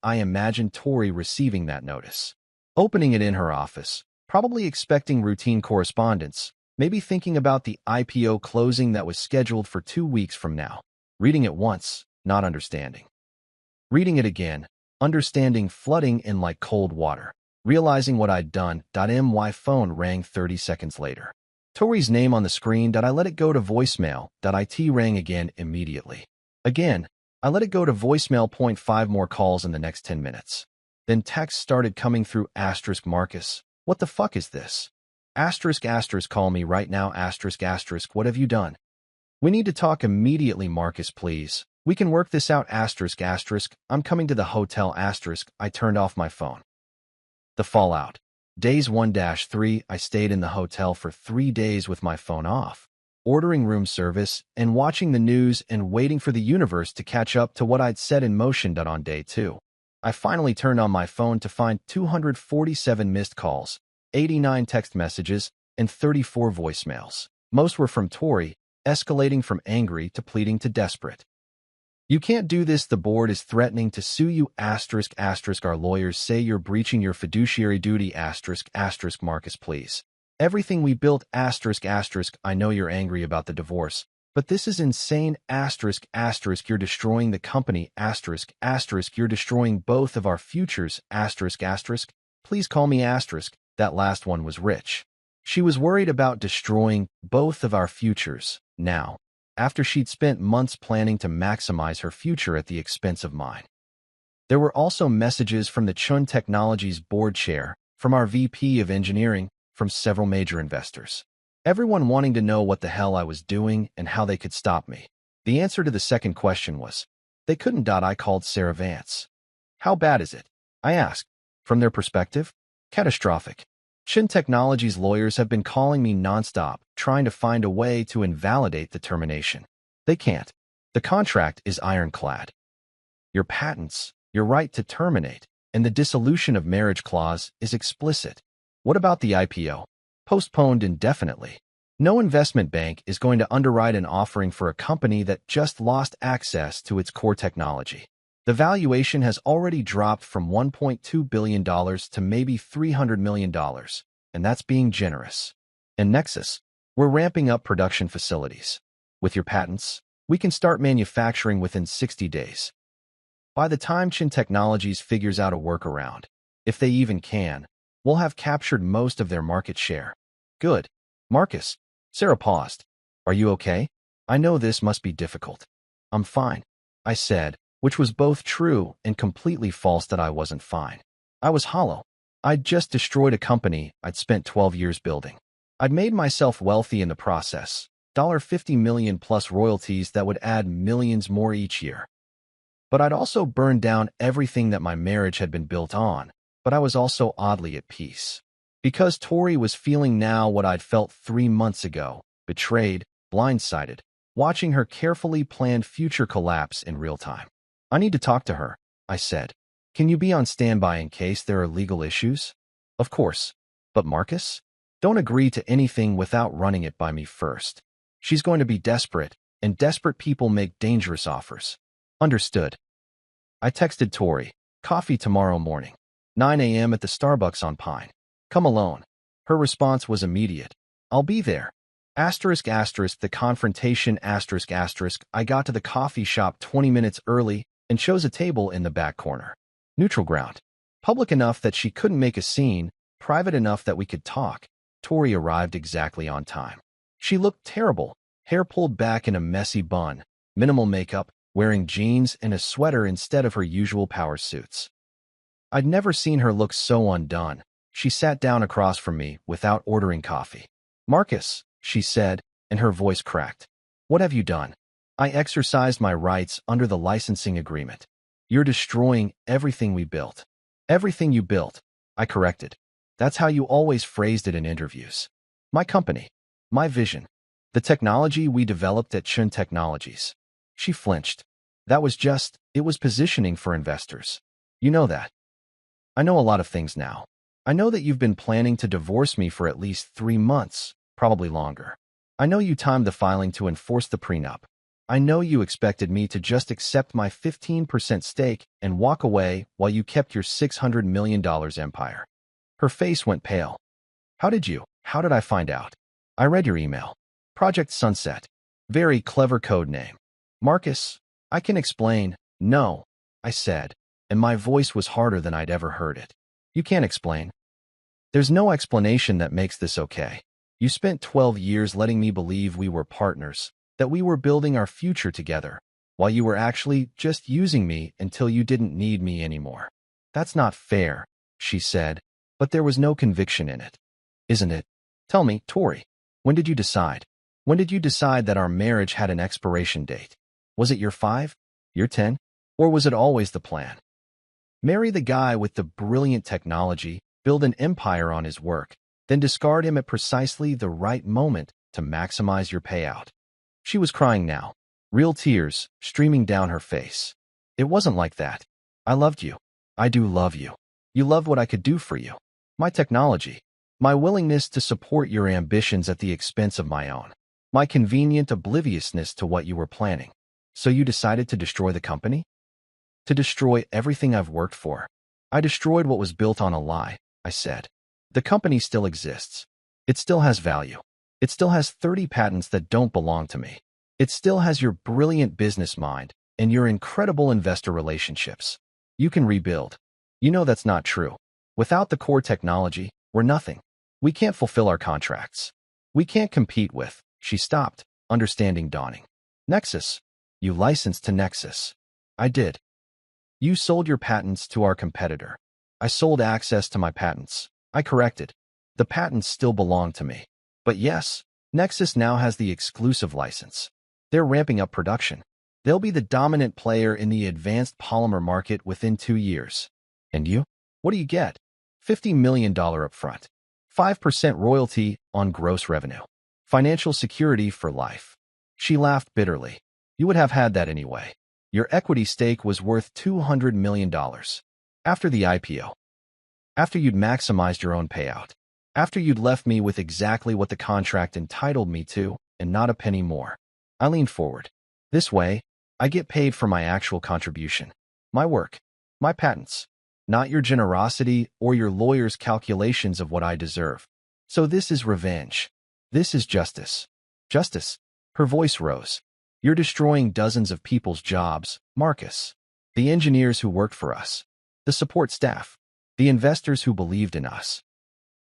I imagine Tori receiving that notice, opening it in her office, probably expecting routine correspondence, maybe thinking about the IPO closing that was scheduled for 2 weeks from now. Reading it once, not understanding. Reading it again, understanding flooding in like cold water. Realizing what I'd done. My phone rang 30 seconds later. Tori's name on the screen. I let it go to voicemail. It rang again immediately. Again, I let it go to voicemail. 5 more calls in the next 10 minutes. Then texts started coming through. Marcus, what the fuck is this? Call me right now. What have you done? We need to talk immediately, Marcus, please. We can work this out. I'm coming to the hotel. I turned off my phone. The fallout. Days 1-3, I stayed in the hotel for 3 days with my phone off, ordering room service and watching the news and waiting for the universe to catch up to what I'd set in motion. On day 2, I finally turned on my phone to find 247 missed calls, 89 text messages, and 34 voicemails. Most were from Tori, escalating from angry to pleading to desperate. You can't do this. The board is threatening to sue you. Our lawyers say you're breaching your fiduciary duty. Marcus, please. Everything we built. I know you're angry about the divorce, but this is insane. You're destroying the company. You're destroying both of our futures. Please call me. That last one was Rich. She was worried about destroying both of our futures now, after she'd spent months planning to maximize her future at the expense of mine. There were also messages from the Chun Technologies board chair, from our VP of engineering, from several major investors. Everyone wanting to know what the hell I was doing and how they could stop me. The answer to the second question was, they couldn't. I called Sarah Vance. How bad is it? I asked. From their perspective, catastrophic. Chun Technologies lawyers have been calling me nonstop, trying to find a way to invalidate the termination. They can't. The contract is ironclad. Your patents, your right to terminate, and the dissolution of marriage clause is explicit. What about the IPO? Postponed indefinitely. No investment bank is going to underwrite an offering for a company that just lost access to its core technology. The valuation has already dropped from $1.2 billion to maybe $300 million, and that's being generous. In Nexus, we're ramping up production facilities. With your patents, we can start manufacturing within 60 days. By the time Chun Technologies figures out a workaround, if they even can, we'll have captured most of their market share. Good. Marcus. Sarah paused. Are you okay? I know this must be difficult. I'm fine, I said, which was both true and completely false. That I wasn't fine. I was hollow. I'd just destroyed a company I'd spent 12 years building. I'd made myself wealthy in the process, $50 million plus royalties that would add millions more each year. But I'd also burned down everything that my marriage had been built on, but I was also oddly at peace. Because Tori was feeling now what I'd felt 3 months ago, betrayed, blindsided, watching her carefully planned future collapse in real time. I need to talk to her, I said. Can you be on standby in case there are legal issues? Of course. But Marcus? Don't agree to anything without running it by me first. She's going to be desperate, and desperate people make dangerous offers. Understood. I texted Tori, coffee tomorrow morning, 9 a.m. at the Starbucks on Pine. Come alone. Her response was immediate. I'll be there. The confrontation. I got to the coffee shop 20 minutes early and chose a table in the back corner. Neutral ground. Public enough that she couldn't make a scene, private enough that we could talk. Tori arrived exactly on time. She looked terrible, hair pulled back in a messy bun, minimal makeup, wearing jeans and a sweater instead of her usual power suits. I'd never seen her look so undone, She sat down across from me without ordering coffee. Marcus, she said, and her voice cracked. What have you done? I exercised my rights under the licensing agreement. You're destroying everything we built. Everything you built, I corrected. That's how you always phrased it in interviews. My company. My vision. The technology we developed at Chun Technologies. She flinched. It was positioning for investors. You know that. I know a lot of things now. I know that you've been planning to divorce me for at least 3 months, probably longer. I know you timed the filing to enforce the prenup. I know you expected me to just accept my 15% stake and walk away while you kept your $600 million empire. Her face went pale. How did I find out? I read your email. Project Sunset. Very clever code name. Marcus, I can explain. No, I said, and my voice was harder than I'd ever heard it. You can't explain. There's no explanation that makes this okay. You spent 12 years letting me believe we were partners, that we were building our future together, while you were actually just using me until you didn't need me anymore. That's not fair, she said, but there was no conviction in it. Isn't it? Tell me, Tori, when did you decide? When did you decide that our marriage had an expiration date? Was it year 5? Year 10? Or was it always the plan? Marry the guy with the brilliant technology, build an empire on his work, then discard him at precisely the right moment to maximize your payout. She was crying now, real tears streaming down her face. It wasn't like that. I loved you. I do love you. You loved what I could do for you. My technology. My willingness to support your ambitions at the expense of my own. My convenient obliviousness to what you were planning. So you decided to destroy the company? To destroy everything I've worked for. I destroyed what was built on a lie, I said. The company still exists. It still has value. It still has 30 patents that don't belong to me. It still has your brilliant business mind and your incredible investor relationships. You can rebuild. You know that's not true. Without the core technology, we're nothing. We can't fulfill our contracts. We can't compete with. She stopped, understanding dawning. Nexus. You licensed to Nexus. I did. You sold your patents to our competitor. I sold access to my patents. I corrected. The patents still belong to me. But yes, Nexus now has the exclusive license. They're ramping up production. They'll be the dominant player in the advanced polymer market within 2 years. And you? What do you get? $50 million upfront. 5% royalty on gross revenue. Financial security for life. She laughed bitterly. You would have had that anyway. Your equity stake was worth $200 million. After the IPO. After you'd maximized your own payout. After you'd left me with exactly what the contract entitled me to, and not a penny more. I leaned forward. This way, I get paid for my actual contribution. My work. My patents. Not your generosity or your lawyer's calculations of what I deserve. So this is revenge. This is justice. Justice. Her voice rose. You're destroying dozens of people's jobs, Marcus. The engineers who worked for us. The support staff. The investors who believed in us.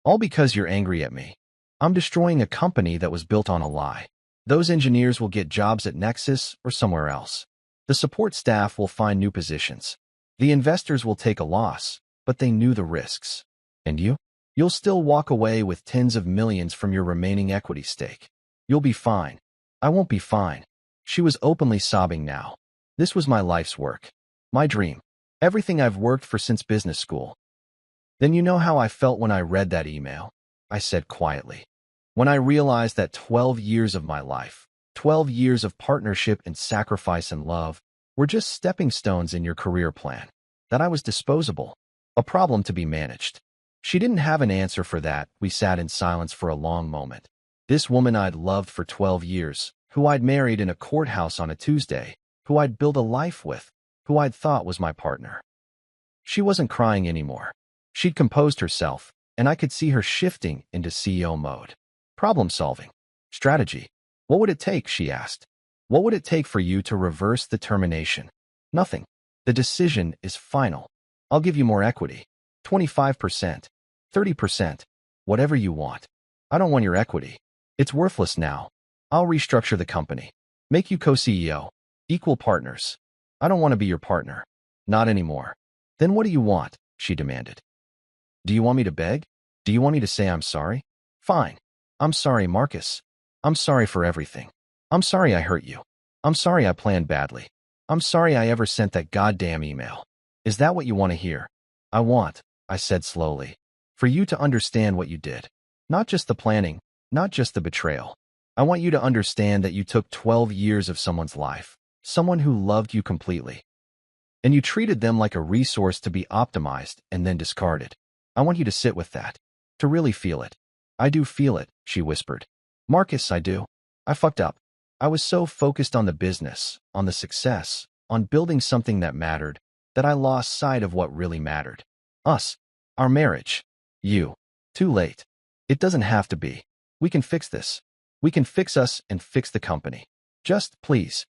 All because you're angry at me. I'm destroying a company that was built on a lie. Those engineers will get jobs at Nexus or somewhere else. The support staff will find new positions. The investors will take a loss, but they knew the risks. And you? You'll still walk away with tens of millions from your remaining equity stake. You'll be fine. I won't be fine. She was openly sobbing now. This was my life's work. My dream. Everything I've worked for since business school. Then you know how I felt when I read that email, I said quietly. When I realized that 12 years of my life, 12 years of partnership and sacrifice and love, were just stepping stones in your career plan. That I was disposable. A problem to be managed. She didn't have an answer for that. We sat in silence for a long moment. This woman I'd loved for 12 years, who I'd married in a courthouse on a Tuesday, who I'd built a life with, who I'd thought was my partner. She wasn't crying anymore. She'd composed herself, and I could see her shifting into CEO mode. Problem solving. Strategy. What would it take, she asked. What would it take for you to reverse the termination? Nothing. The decision is final. I'll give you more equity. 25%. 30%. Whatever you want. I don't want your equity. It's worthless now. I'll restructure the company. Make you co-CEO. Equal partners. I don't want to be your partner. Not anymore. Then what do you want? She demanded. Do you want me to beg? Do you want me to say I'm sorry? Fine. I'm sorry, Marcus. I'm sorry for everything. I'm sorry I hurt you. I'm sorry I planned badly. I'm sorry I ever sent that goddamn email. Is that what you want to hear? I said slowly, for you to understand what you did. Not just the planning, not just the betrayal. I want you to understand that you took 12 years of someone's life, someone who loved you completely, and you treated them like a resource to be optimized and then discarded. I want you to sit with that, to really feel it. I do feel it, she whispered. Marcus, I do. I fucked up. I was so focused on the business, on the success, on building something that mattered, that I lost sight of what really mattered. Us. Our marriage. You. Too late. It doesn't have to be. We can fix this. We can fix us and fix the company. Just, please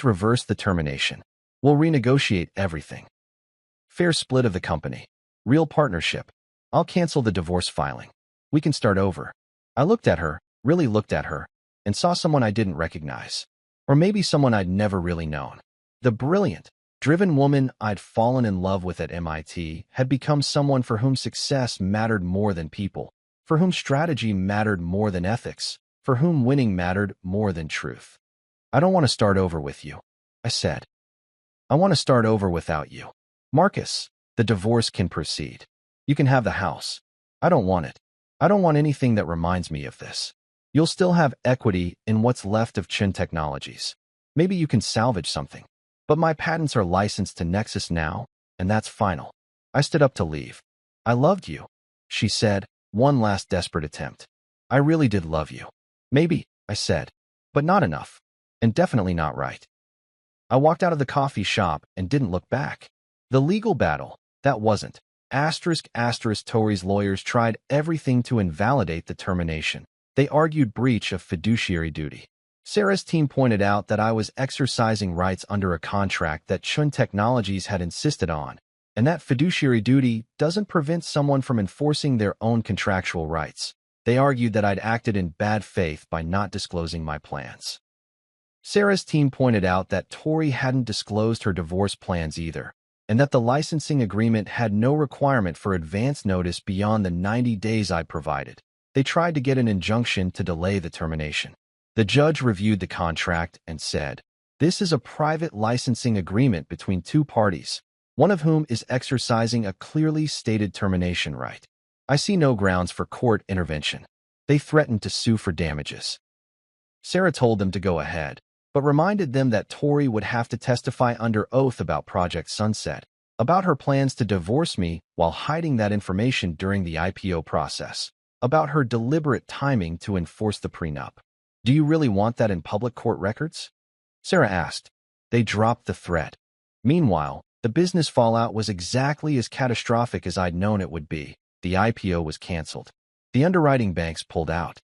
reverse the termination. We'll renegotiate everything. Fair split of the company. Real partnership. I'll cancel the divorce filing. We can start over. I looked at her, really looked at her, and saw someone I didn't recognize. Or maybe someone I'd never really known. The brilliant, driven woman I'd fallen in love with at MIT had become someone for whom success mattered more than people, for whom strategy mattered more than ethics, for whom winning mattered more than truth. I don't want to start over with you, I said. I want to start over without you. Marcus, the divorce can proceed. You can have the house. I don't want it. I don't want anything that reminds me of this. You'll still have equity in what's left of Chun Technologies. Maybe you can salvage something. But my patents are licensed to Nexus now, and that's final. I stood up to leave. I loved you, she said, one last desperate attempt. I really did love you. Maybe, I said, but not enough, and definitely not right. I walked out of the coffee shop and didn't look back. The legal battle, that wasn't. Tori's lawyers tried everything to invalidate the termination. They argued breach of fiduciary duty. Sarah's team pointed out that I was exercising rights under a contract that Chun Technologies had insisted on, and that fiduciary duty doesn't prevent someone from enforcing their own contractual rights. They argued that I'd acted in bad faith by not disclosing my plans. Sarah's team pointed out that Tori hadn't disclosed her divorce plans either, and that the licensing agreement had no requirement for advance notice beyond the 90 days I provided. They tried to get an injunction to delay the termination. The judge reviewed the contract and said, "This is a private licensing agreement between two parties, one of whom is exercising a clearly stated termination right. I see no grounds for court intervention." They threatened to sue for damages. Sarah told them to go ahead, but reminded them that Tori would have to testify under oath about Project Sunset, about her plans to divorce me while hiding that information during the IPO process, about her deliberate timing to enforce the prenup. Do you really want that in public court records? Sarah asked. They dropped the threat. Meanwhile, the business fallout was exactly as catastrophic as I'd known it would be. The IPO was canceled. The underwriting banks pulled out.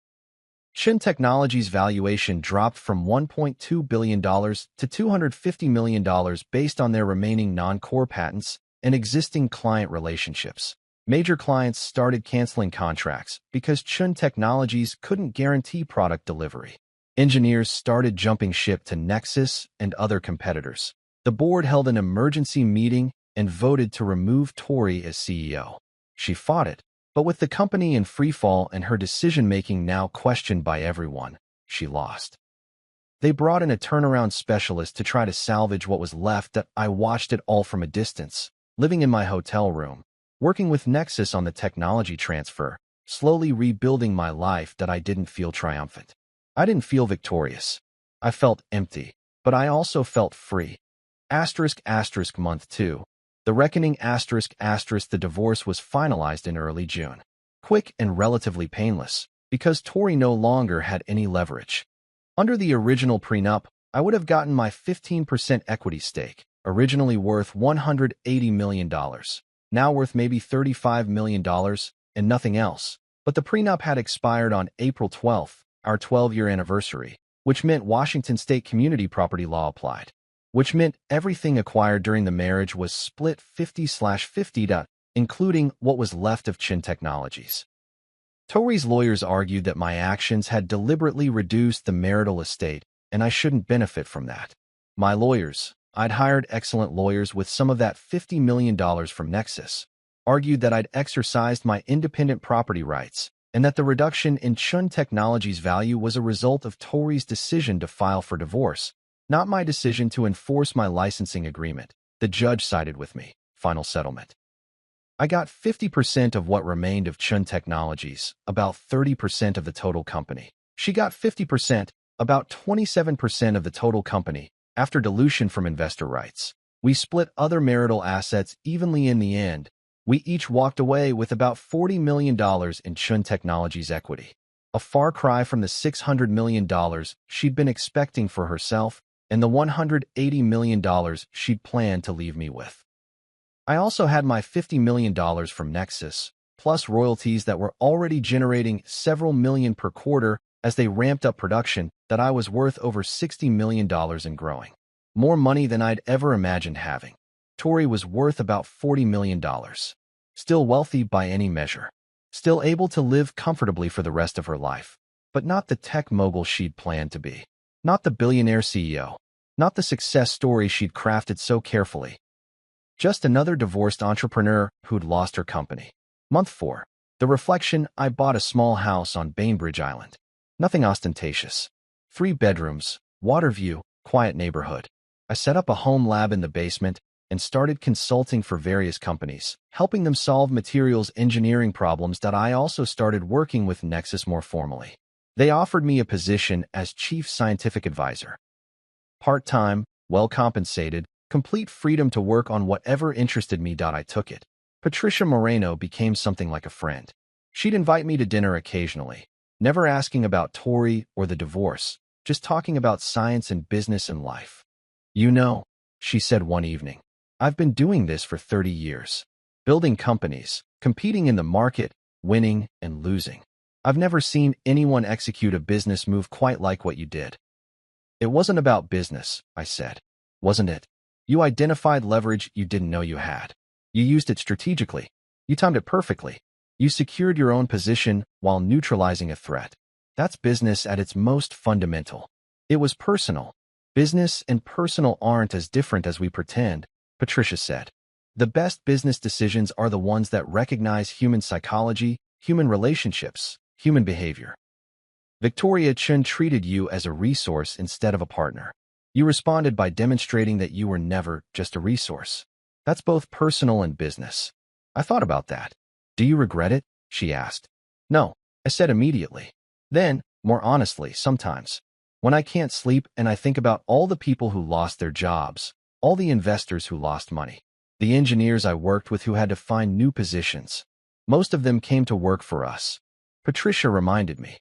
Chun Technologies' valuation dropped from $1.2 billion to $250 million based on their remaining non-core patents and existing client relationships. Major clients started canceling contracts because Chun Technologies couldn't guarantee product delivery. Engineers started jumping ship to Nexus and other competitors. The board held an emergency meeting and voted to remove Tori as CEO. She fought it, but with the company in freefall and her decision-making now questioned by everyone, she lost. They brought in a turnaround specialist to try to salvage what was left. That I watched it all from a distance, living in my hotel room, working with Nexus on the technology transfer, slowly rebuilding my life. That I didn't feel triumphant. I didn't feel victorious. I felt empty, but I also felt free. Month 2. The reckoning the divorce was finalized in early June. Quick and relatively painless, because Tori no longer had any leverage. Under the original prenup, I would have gotten my 15% equity stake, originally worth $180 million. Now worth maybe $35 million, and nothing else. But the prenup had expired on April 12th, our 12-year anniversary, which meant Washington state community property law applied. Which meant everything acquired during the marriage was split 50/50, including what was left of Chun Technologies. Tori's lawyers argued that my actions had deliberately reduced the marital estate, and I shouldn't benefit from that. My lawyers, I'd hired excellent lawyers with some of that $50 million from Nexus, argued that I'd exercised my independent property rights, and that the reduction in Chun Technologies' value was a result of Tori's decision to file for divorce, not my decision to enforce my licensing agreement. The judge sided with me. Final settlement. I got 50% of what remained of Chun Technologies, about 30% of the total company. She got 50%, about 27% of the total company, after dilution from investor rights. We split other marital assets evenly in the end. We each walked away with about $40 million in Chun Technologies equity, a far cry from the $600 million she'd been expecting for herself and the $180 million she'd planned to leave me with. I also had my $50 million from Nexus, plus royalties that were already generating several million per quarter as they ramped up production, that I was worth over $60 million and growing. More money than I'd ever imagined having. Tori was worth about $40 million. Still wealthy by any measure. Still able to live comfortably for the rest of her life. But not the tech mogul she'd planned to be. Not the billionaire CEO. Not the success story she'd crafted so carefully. Just another divorced entrepreneur who'd lost her company. Month 4. The reflection: I bought a small house on Bainbridge Island. Nothing ostentatious. 3 bedrooms, water view, quiet neighborhood. I set up a home lab in the basement and started consulting for various companies, helping them solve materials engineering problems. That I also started working with Nexus more formally. They offered me a position as chief scientific advisor. Part-time, well-compensated, complete freedom to work on whatever interested me. I took it. Patricia Moreno became something like a friend. She'd invite me to dinner occasionally, never asking about Tori or the divorce, just talking about science and business and life. You know, she said one evening, I've been doing this for 30 years. Building companies, competing in the market, winning and losing. I've never seen anyone execute a business move quite like what you did. It wasn't about business, I said. Wasn't it? You identified leverage you didn't know you had. You used it strategically. You timed it perfectly. You secured your own position while neutralizing a threat. That's business at its most fundamental. It was personal. Business and personal aren't as different as we pretend, Patricia said. The best business decisions are the ones that recognize human psychology, human relationships, human behavior. Victoria Chun treated you as a resource instead of a partner. You responded by demonstrating that you were never just a resource. That's both personal and business. I thought about that. Do you regret it? She asked. No, I said immediately. Then, more honestly, sometimes. When I can't sleep and I think about all the people who lost their jobs, all the investors who lost money, the engineers I worked with who had to find new positions. Most of them came to work for us. Patricia reminded me.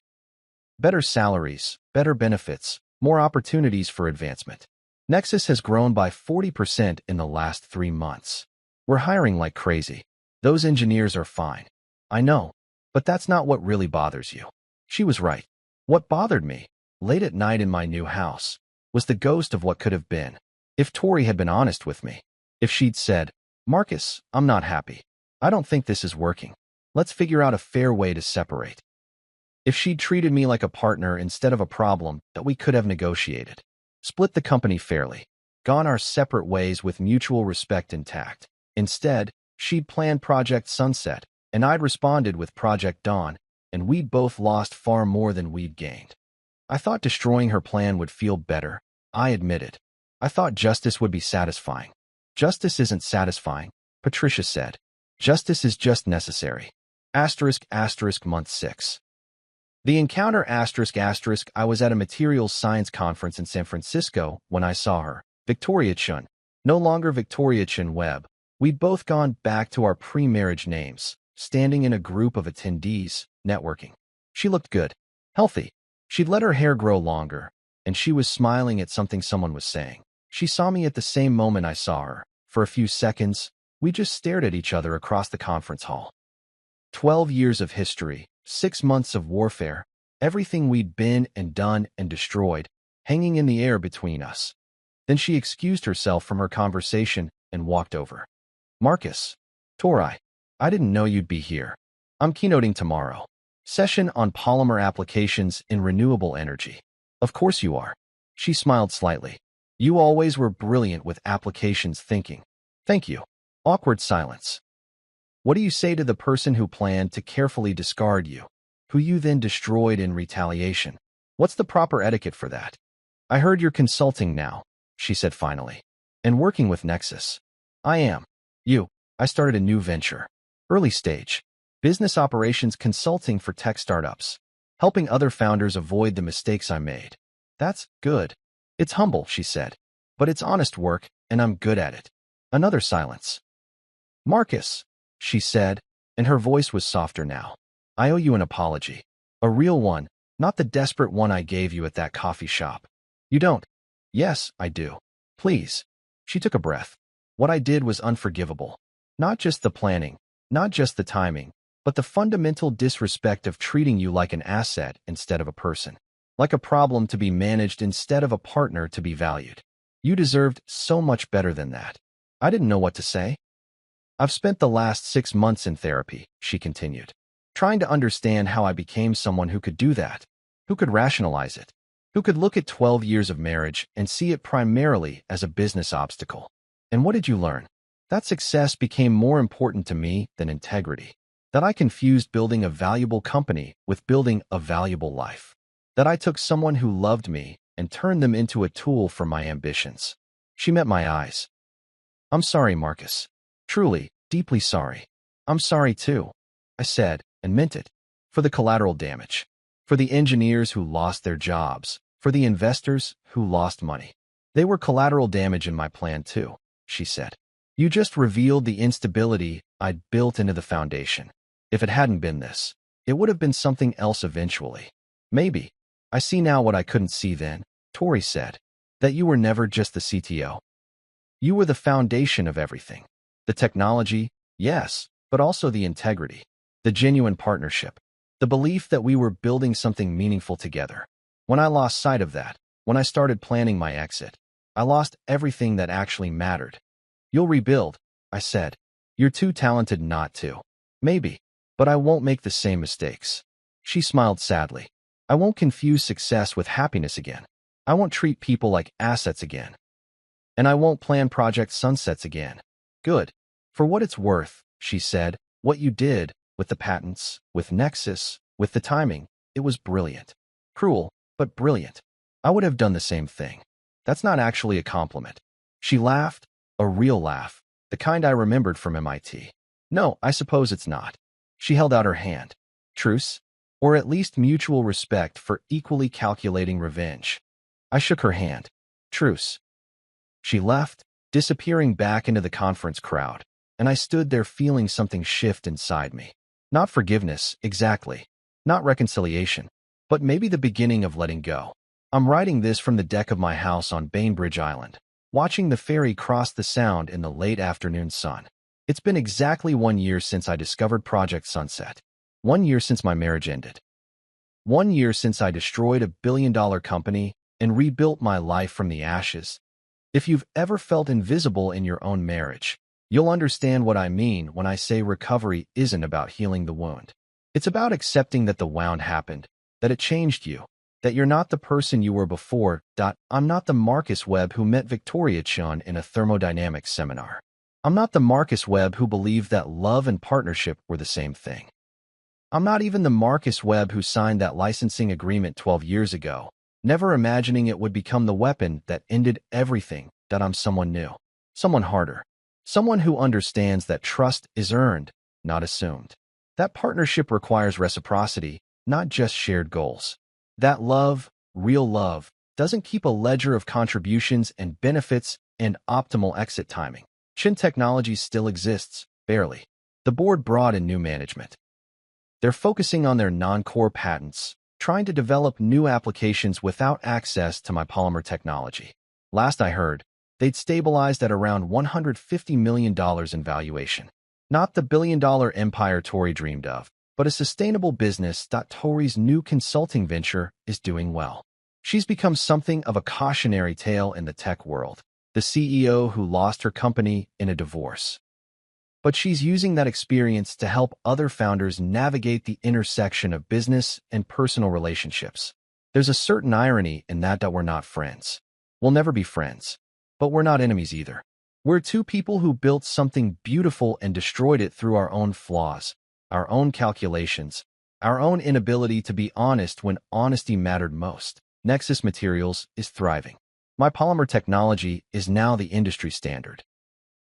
Better salaries, better benefits, more opportunities for advancement. Nexus has grown by 40% in the last 3 months. We're hiring like crazy. Those engineers are fine. I know, but that's not what really bothers you. She was right. What bothered me, late at night in my new house, was the ghost of what could have been. If Tori had been honest with me, if she'd said, Marcus, I'm not happy. I don't think this is working. Let's figure out a fair way to separate. If she'd treated me like a partner instead of a problem that we could have negotiated. Split the company fairly. Gone our separate ways with mutual respect and tact. Instead, she'd planned Project Sunset, and I'd responded with Project Dawn, and we'd both lost far more than we'd gained. I thought destroying her plan would feel better, I admitted. I thought justice would be satisfying. Justice isn't satisfying, Patricia said. Justice is just necessary. Month 6. The encounter I was at a materials science conference in San Francisco when I saw her, Victoria Chun. No longer Victoria Chun Webb. We'd both gone back to our pre-marriage names, standing in a group of attendees, networking. She looked good, healthy. She'd let her hair grow longer, and she was smiling at something someone was saying. She saw me at the same moment I saw her. For a few seconds, we just stared at each other across the conference hall. 12 years of history, 6 months of warfare, everything we'd been and done and destroyed, hanging in the air between us. Then she excused herself from her conversation and walked over. Marcus. Tori. I didn't know you'd be here. I'm keynoting tomorrow. Session on polymer applications in renewable energy. Of course you are. She smiled slightly. You always were brilliant with applications thinking. Thank you. Awkward silence. What do you say to the person who planned to carefully discard you, who you then destroyed in retaliation? What's the proper etiquette for that? I heard you're consulting now, she said finally, and working with Nexus. I am. I started a new venture. Early stage. Business operations consulting for tech startups, helping other founders avoid the mistakes I made. That's good. It's humble, she said, but it's honest work, and I'm good at it. Another silence. Marcus, she said, and her voice was softer now. I owe you an apology. A real one, not the desperate one I gave you at that coffee shop. You don't? Yes, I do. Please. She took a breath. What I did was unforgivable. Not just the planning, not just the timing, but the fundamental disrespect of treating you like an asset instead of a person. Like a problem to be managed instead of a partner to be valued. You deserved so much better than that. I didn't know what to say. I've spent the last 6 months in therapy, she continued, trying to understand how I became someone who could do that, who could rationalize it, who could look at 12 years of marriage and see it primarily as a business obstacle. And what did you learn? That success became more important to me than integrity. That I confused building a valuable company with building a valuable life. That I took someone who loved me and turned them into a tool for my ambitions. She met my eyes. I'm sorry, Marcus. Truly, deeply sorry. I'm sorry too, I said, and meant it. For the collateral damage. For the engineers who lost their jobs. For the investors who lost money. They were collateral damage in my plan too, she said. You just revealed the instability I'd built into the foundation. If it hadn't been this, it would have been something else eventually. Maybe. I see now what I couldn't see then, Tori said. That you were never just the CTO. You were the foundation of everything. The technology, yes, but also the integrity. The genuine partnership. The belief that we were building something meaningful together. When I lost sight of that, when I started planning my exit, I lost everything that actually mattered. You'll rebuild, I said. You're too talented not to. Maybe. But I won't make the same mistakes. She smiled sadly. I won't confuse success with happiness again. I won't treat people like assets again. And I won't plan Project Sunsets again. Good. For what it's worth, she said, what you did, with the patents, with Nexus, with the timing, it was brilliant. Cruel, but brilliant. I would have done the same thing. That's not actually a compliment. She laughed, a real laugh, the kind I remembered from MIT. No, I suppose it's not. She held out her hand. Truce? Or at least mutual respect for equally calculating revenge. I shook her hand. Truce. She left, disappearing back into the conference crowd, and I stood there feeling something shift inside me. Not forgiveness, exactly. Not reconciliation. But maybe the beginning of letting go. I'm writing this from the deck of my house on Bainbridge Island, watching the ferry cross the sound in the late afternoon sun. It's been exactly 1 year since I discovered Project Sunset. 1 year since my marriage ended. 1 year since I destroyed a billion-dollar company and rebuilt my life from the ashes. If you've ever felt invisible in your own marriage, you'll understand what I mean when I say recovery isn't about healing the wound. It's about accepting that the wound happened, that it changed you, that you're not the person you were before. I'm not the Marcus Webb who met Victoria Chun in a thermodynamics seminar. I'm not the Marcus Webb who believed that love and partnership were the same thing. I'm not even the Marcus Webb who signed that licensing agreement 12 years ago, never imagining it would become the weapon that ended everything. I'm someone new, someone harder, someone who understands that trust is earned, not assumed. That partnership requires reciprocity, not just shared goals. That love, real love, doesn't keep a ledger of contributions and benefits and optimal exit timing. Chin Technologies still exists, barely. The board brought in new management. They're focusing on their non-core patents, trying to develop new applications without access to my polymer technology. Last I heard, they'd stabilized at around $150 million in valuation. Not the billion-dollar empire Tori dreamed of, but a sustainable business. Tori's new consulting venture is doing well. She's become something of a cautionary tale in the tech world, the CEO who lost her company in a divorce. But she's using that experience to help other founders navigate the intersection of business and personal relationships. There's a certain irony in that we're not friends. We'll never be friends. But we're not enemies either. We're two people who built something beautiful and destroyed it through our own flaws, our own calculations, our own inability to be honest when honesty mattered most. Nexus Materials is thriving. My polymer technology is now the industry standard.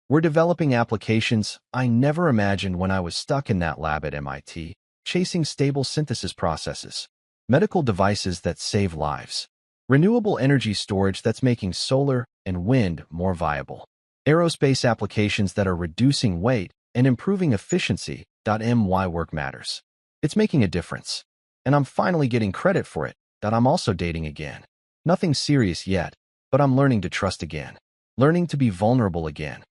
We're developing applications I never imagined when I was stuck in that lab at MIT, chasing stable synthesis processes, medical devices that save lives, renewable energy storage that's making solar and wind more viable, aerospace applications that are reducing weight and improving efficiency. My work matters. It's making a difference. And I'm finally getting credit for it. I'm also dating again. Nothing serious yet, but I'm learning to trust again. Learning to be vulnerable again.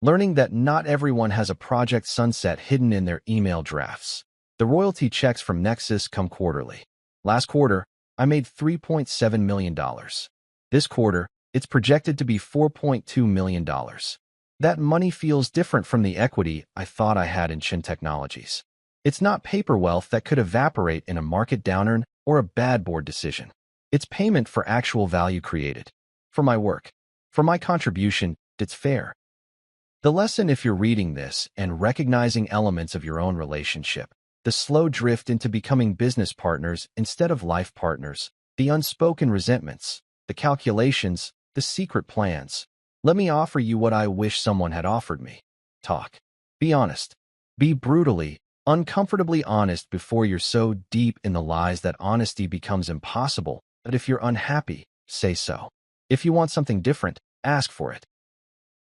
Learning that not everyone has a project sunset hidden in their email drafts. The royalty checks from Nexus come quarterly. Last quarter, I made $3.7 million. This quarter, it's projected to be $4.2 million. That money feels different from the equity I thought I had in Chin Technologies. It's not paper wealth that could evaporate in a market downturn or a bad board decision. It's payment for actual value created. For my work. For my contribution, it's fair. The lesson, if you're reading this and recognizing elements of your own relationship, the slow drift into becoming business partners instead of life partners, the unspoken resentments, the calculations, the secret plans. Let me offer you what I wish someone had offered me. Talk. Be honest. Be brutally, uncomfortably honest before you're so deep in the lies that honesty becomes impossible. But if you're unhappy, say so. If you want something different, ask for it.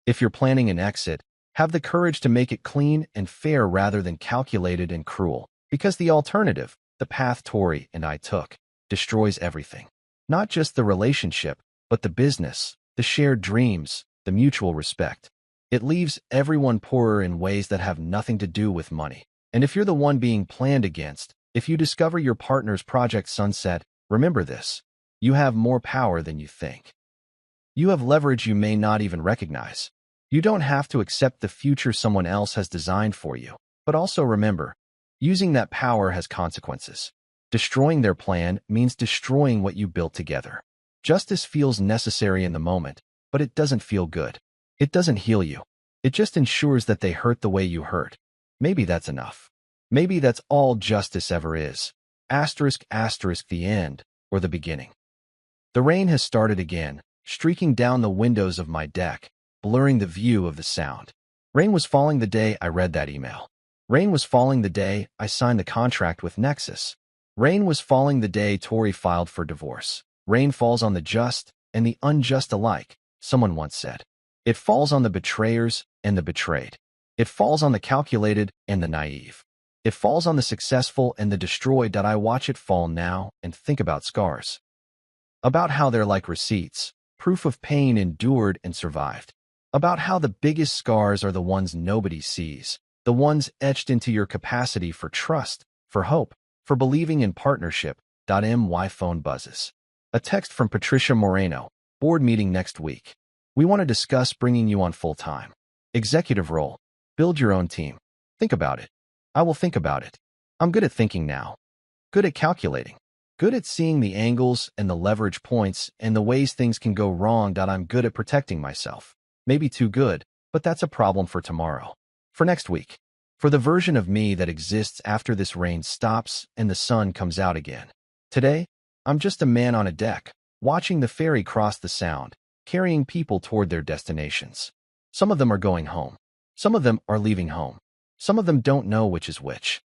If you're planning an exit, have the courage to make it clean and fair rather than calculated and cruel. Because the alternative, the path Tori and I took, destroys everything. Not just the relationship, but the business, the shared dreams, the mutual respect. It leaves everyone poorer in ways that have nothing to do with money. And if you're the one being planned against, if you discover your partner's project sunset, remember this. You have more power than you think. You have leverage you may not even recognize. You don't have to accept the future someone else has designed for you. But also remember, using that power has consequences. Destroying their plan means destroying what you built together. Justice feels necessary in the moment, but it doesn't feel good. It doesn't heal you. It just ensures that they hurt the way you hurt. Maybe that's enough. Maybe that's all justice ever is. Asterisk, asterisk, the end, or the beginning. The rain has started again, streaking down the windows of my deck, blurring the view of the sound. Rain was falling the day I read that email. Rain was falling the day I signed the contract with Nexus. Rain was falling the day Tori filed for divorce. Rain falls on the just and the unjust alike, someone once said. It falls on the betrayers and the betrayed. It falls on the calculated and the naive. It falls on the successful and the destroyed. I watch it fall now and think about scars. About how they're like receipts, proof of pain endured and survived. About how the biggest scars are the ones nobody sees, the ones etched into your capacity for trust, for hope, for believing in partnership. My phone buzzes. A text from Patricia Moreno, board meeting next week. We want to discuss bringing you on full-time. Executive role. Build your own team. Think about it. I will think about it. I'm good at thinking now. Good at calculating. Good at seeing the angles and the leverage points and the ways things can go wrong. I'm good at protecting myself. Maybe too good, but that's a problem for tomorrow. For next week. For the version of me that exists after this rain stops and the sun comes out again. Today, I'm just a man on a deck, watching the ferry cross the sound, carrying people toward their destinations. Some of them are going home. Some of them are leaving home. Some of them don't know which is which.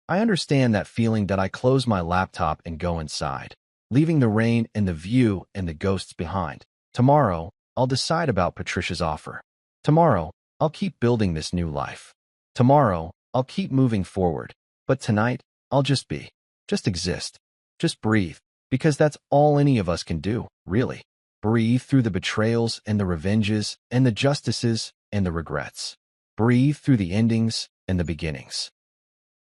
I understand that feeling that I close my laptop and go inside, leaving the rain and the view and the ghosts behind. Tomorrow, I'll decide about Patricia's offer. Tomorrow, I'll keep building this new life. Tomorrow, I'll keep moving forward. But tonight, I'll just be. Just exist. Just breathe. Because that's all any of us can do, really. Breathe through the betrayals and the revenges and the justices and the regrets. Breathe through the endings and the beginnings.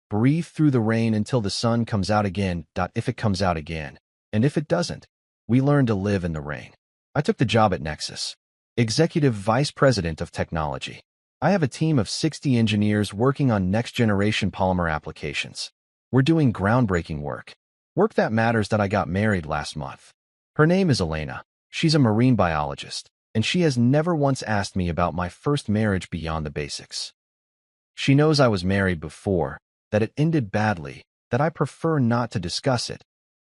Breathe through the rain until the sun comes out again. If it comes out again. And if it doesn't, we learn to live in the rain. I took the job at Nexus. Executive Vice President of Technology. I have a team of 60 engineers working on next-generation polymer applications. We're doing groundbreaking work. Work that matters. I got married last month. Her name is Elena. She's a marine biologist. and she has never once asked me about my first marriage beyond the basics. She knows I was married before, that it ended badly, that I prefer not to discuss it.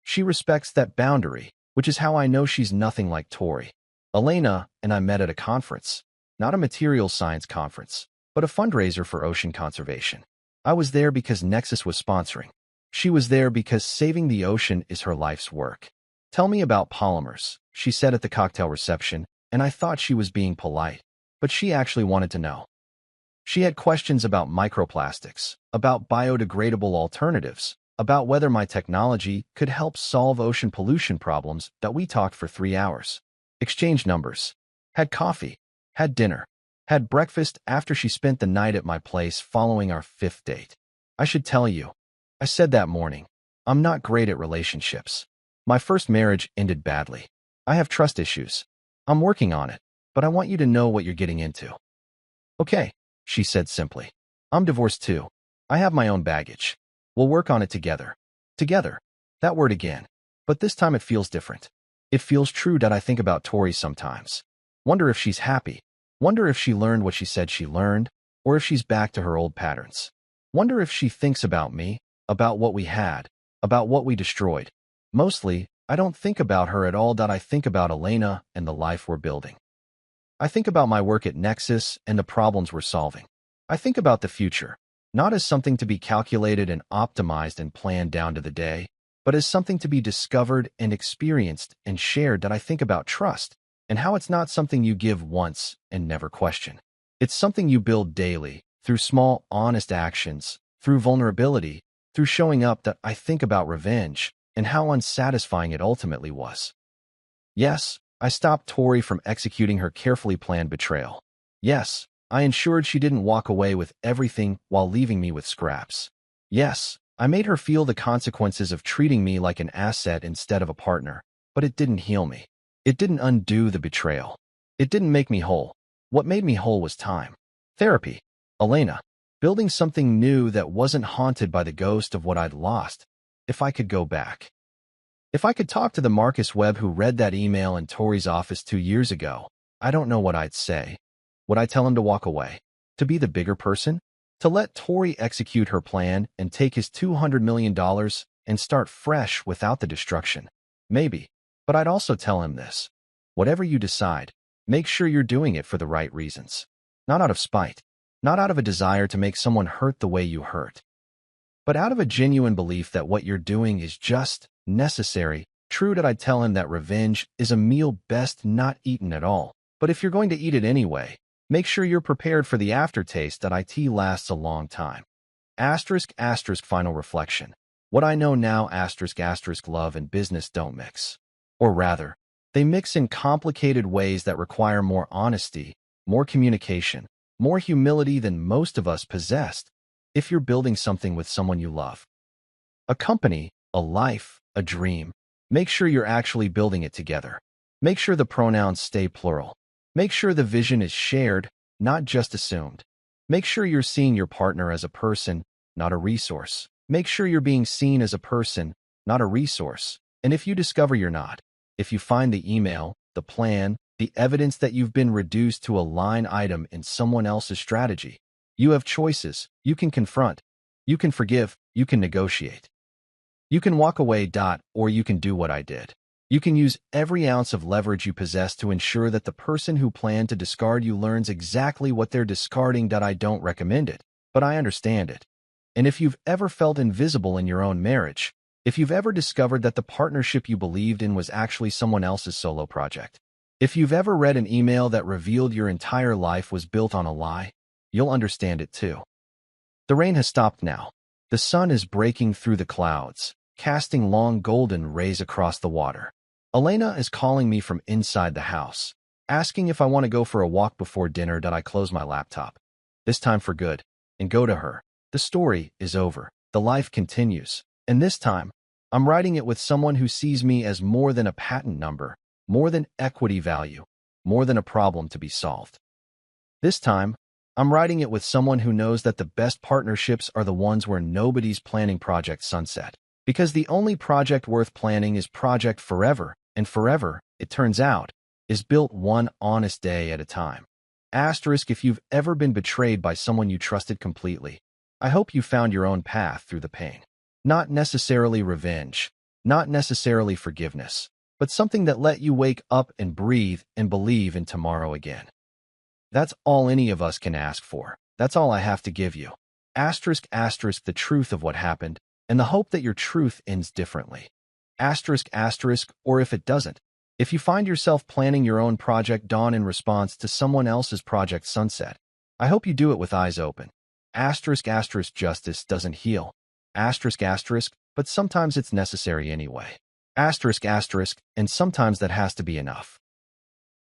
She respects that boundary, which is how I know she's nothing like Tori. Elena and I met at a conference, not a material science conference, but a fundraiser for ocean conservation. I was there because Nexus was sponsoring. She was there because saving the ocean is her life's work. Tell me about polymers, she said at the cocktail reception, and I thought she was being polite, but she actually wanted to know. She had questions about microplastics, about biodegradable alternatives, about whether my technology could help solve ocean pollution problems. That we talked for 3 hours. Exchanged numbers. Had coffee. Had dinner. Had breakfast after she spent the night at my place following our 5th date. I should tell you, I said that morning, I'm not great at relationships. My first marriage ended badly. I have trust issues. I'm working on it, but I want you to know what you're getting into. Okay, she said simply. I'm divorced too. I have my own baggage. We'll work on it together. Together. That word again. But this time it feels different. It feels true that I think about Tori sometimes. Wonder if she's happy. Wonder if she learned what she said she learned, or if she's back to her old patterns. Wonder if she thinks about me, about what we had, about what we destroyed. Mostly, I don't think about her at all. That I think about Elena and the life we're building. I think about my work at Nexus and the problems we're solving. I think about the future, not as something to be calculated and optimized and planned down to the day, but as something to be discovered and experienced and shared. That I think about trust and how it's not something you give once and never question. It's something you build daily, through small, honest actions, through vulnerability, through showing up. That I think about revenge and how unsatisfying it ultimately was. Yes, I stopped Tori from executing her carefully planned betrayal. Yes, I ensured she didn't walk away with everything while leaving me with scraps. Yes, I made her feel the consequences of treating me like an asset instead of a partner, but it didn't heal me. It didn't undo the betrayal. It didn't make me whole. What made me whole was time. Therapy. Elena. Building something new that wasn't haunted by the ghost of what I'd lost. If I could go back. If I could talk to the Marcus Webb who read that email in Tori's office 2 years ago, I don't know what I'd say. Would I tell him to walk away? To be the bigger person? To let Tori execute her plan and take his $200 million and start fresh without the destruction? Maybe. But I'd also tell him this. Whatever you decide, make sure you're doing it for the right reasons. Not out of spite. Not out of a desire to make someone hurt the way you hurt. But out of a genuine belief that what you're doing is just, necessary. True that I'd tell him that revenge is a meal best not eaten at all. But if you're going to eat it anyway, make sure you're prepared for the aftertaste. That it lasts a long time. Asterisk. Final reflection. What I know now. Love and business don't mix. Or rather, they mix in complicated ways that require more honesty, more communication, more humility than most of us possessed. If you're building something with someone you love, a company, a life, a dream, make sure you're actually building it together. Make sure the pronouns stay plural. Make sure the vision is shared, not just assumed. Make sure you're seeing your partner as a person, not a resource. Make sure you're being seen as a person, not a resource. And if you discover you're not, if you find the email, the plan, the evidence that you've been reduced to a line item in someone else's strategy, you have choices. You can confront. You can forgive. You can negotiate. You can walk away. Or you can do what I did. You can use every ounce of leverage you possess to ensure that the person who planned to discard you learns exactly what they're discarding. I don't recommend it, but I understand it. And if you've ever felt invisible in your own marriage, if you've ever discovered that the partnership you believed in was actually someone else's solo project, if you've ever read an email that revealed your entire life was built on a lie, you'll understand it too. The rain has stopped now. The sun is breaking through the clouds, casting long golden rays across the water. Elena is calling me from inside the house, asking if I want to go for a walk before dinner. I close my laptop, this time for good, and go to her. The story is over. The life continues. And this time, I'm writing it with someone who sees me as more than a patent number, more than equity value, more than a problem to be solved. This time, I'm writing it with someone who knows that the best partnerships are the ones where nobody's planning Project Sunset. Because the only project worth planning is Project Forever, and forever, it turns out, is built one honest day at a time. Asterisk, if you've ever been betrayed by someone you trusted completely, I hope you found your own path through the pain. Not necessarily revenge, not necessarily forgiveness, but something that let you wake up and breathe and believe in tomorrow again. That's all any of us can ask for. That's all I have to give you. Asterisk, asterisk, the truth of what happened, and the hope that your truth ends differently. Asterisk, asterisk, or if it doesn't. If you find yourself planning your own Project Dawn in response to someone else's Project Sunset, I hope you do it with eyes open. Asterisk, asterisk, justice doesn't heal. Asterisk, asterisk, but sometimes it's necessary anyway. Asterisk, asterisk, and sometimes that has to be enough.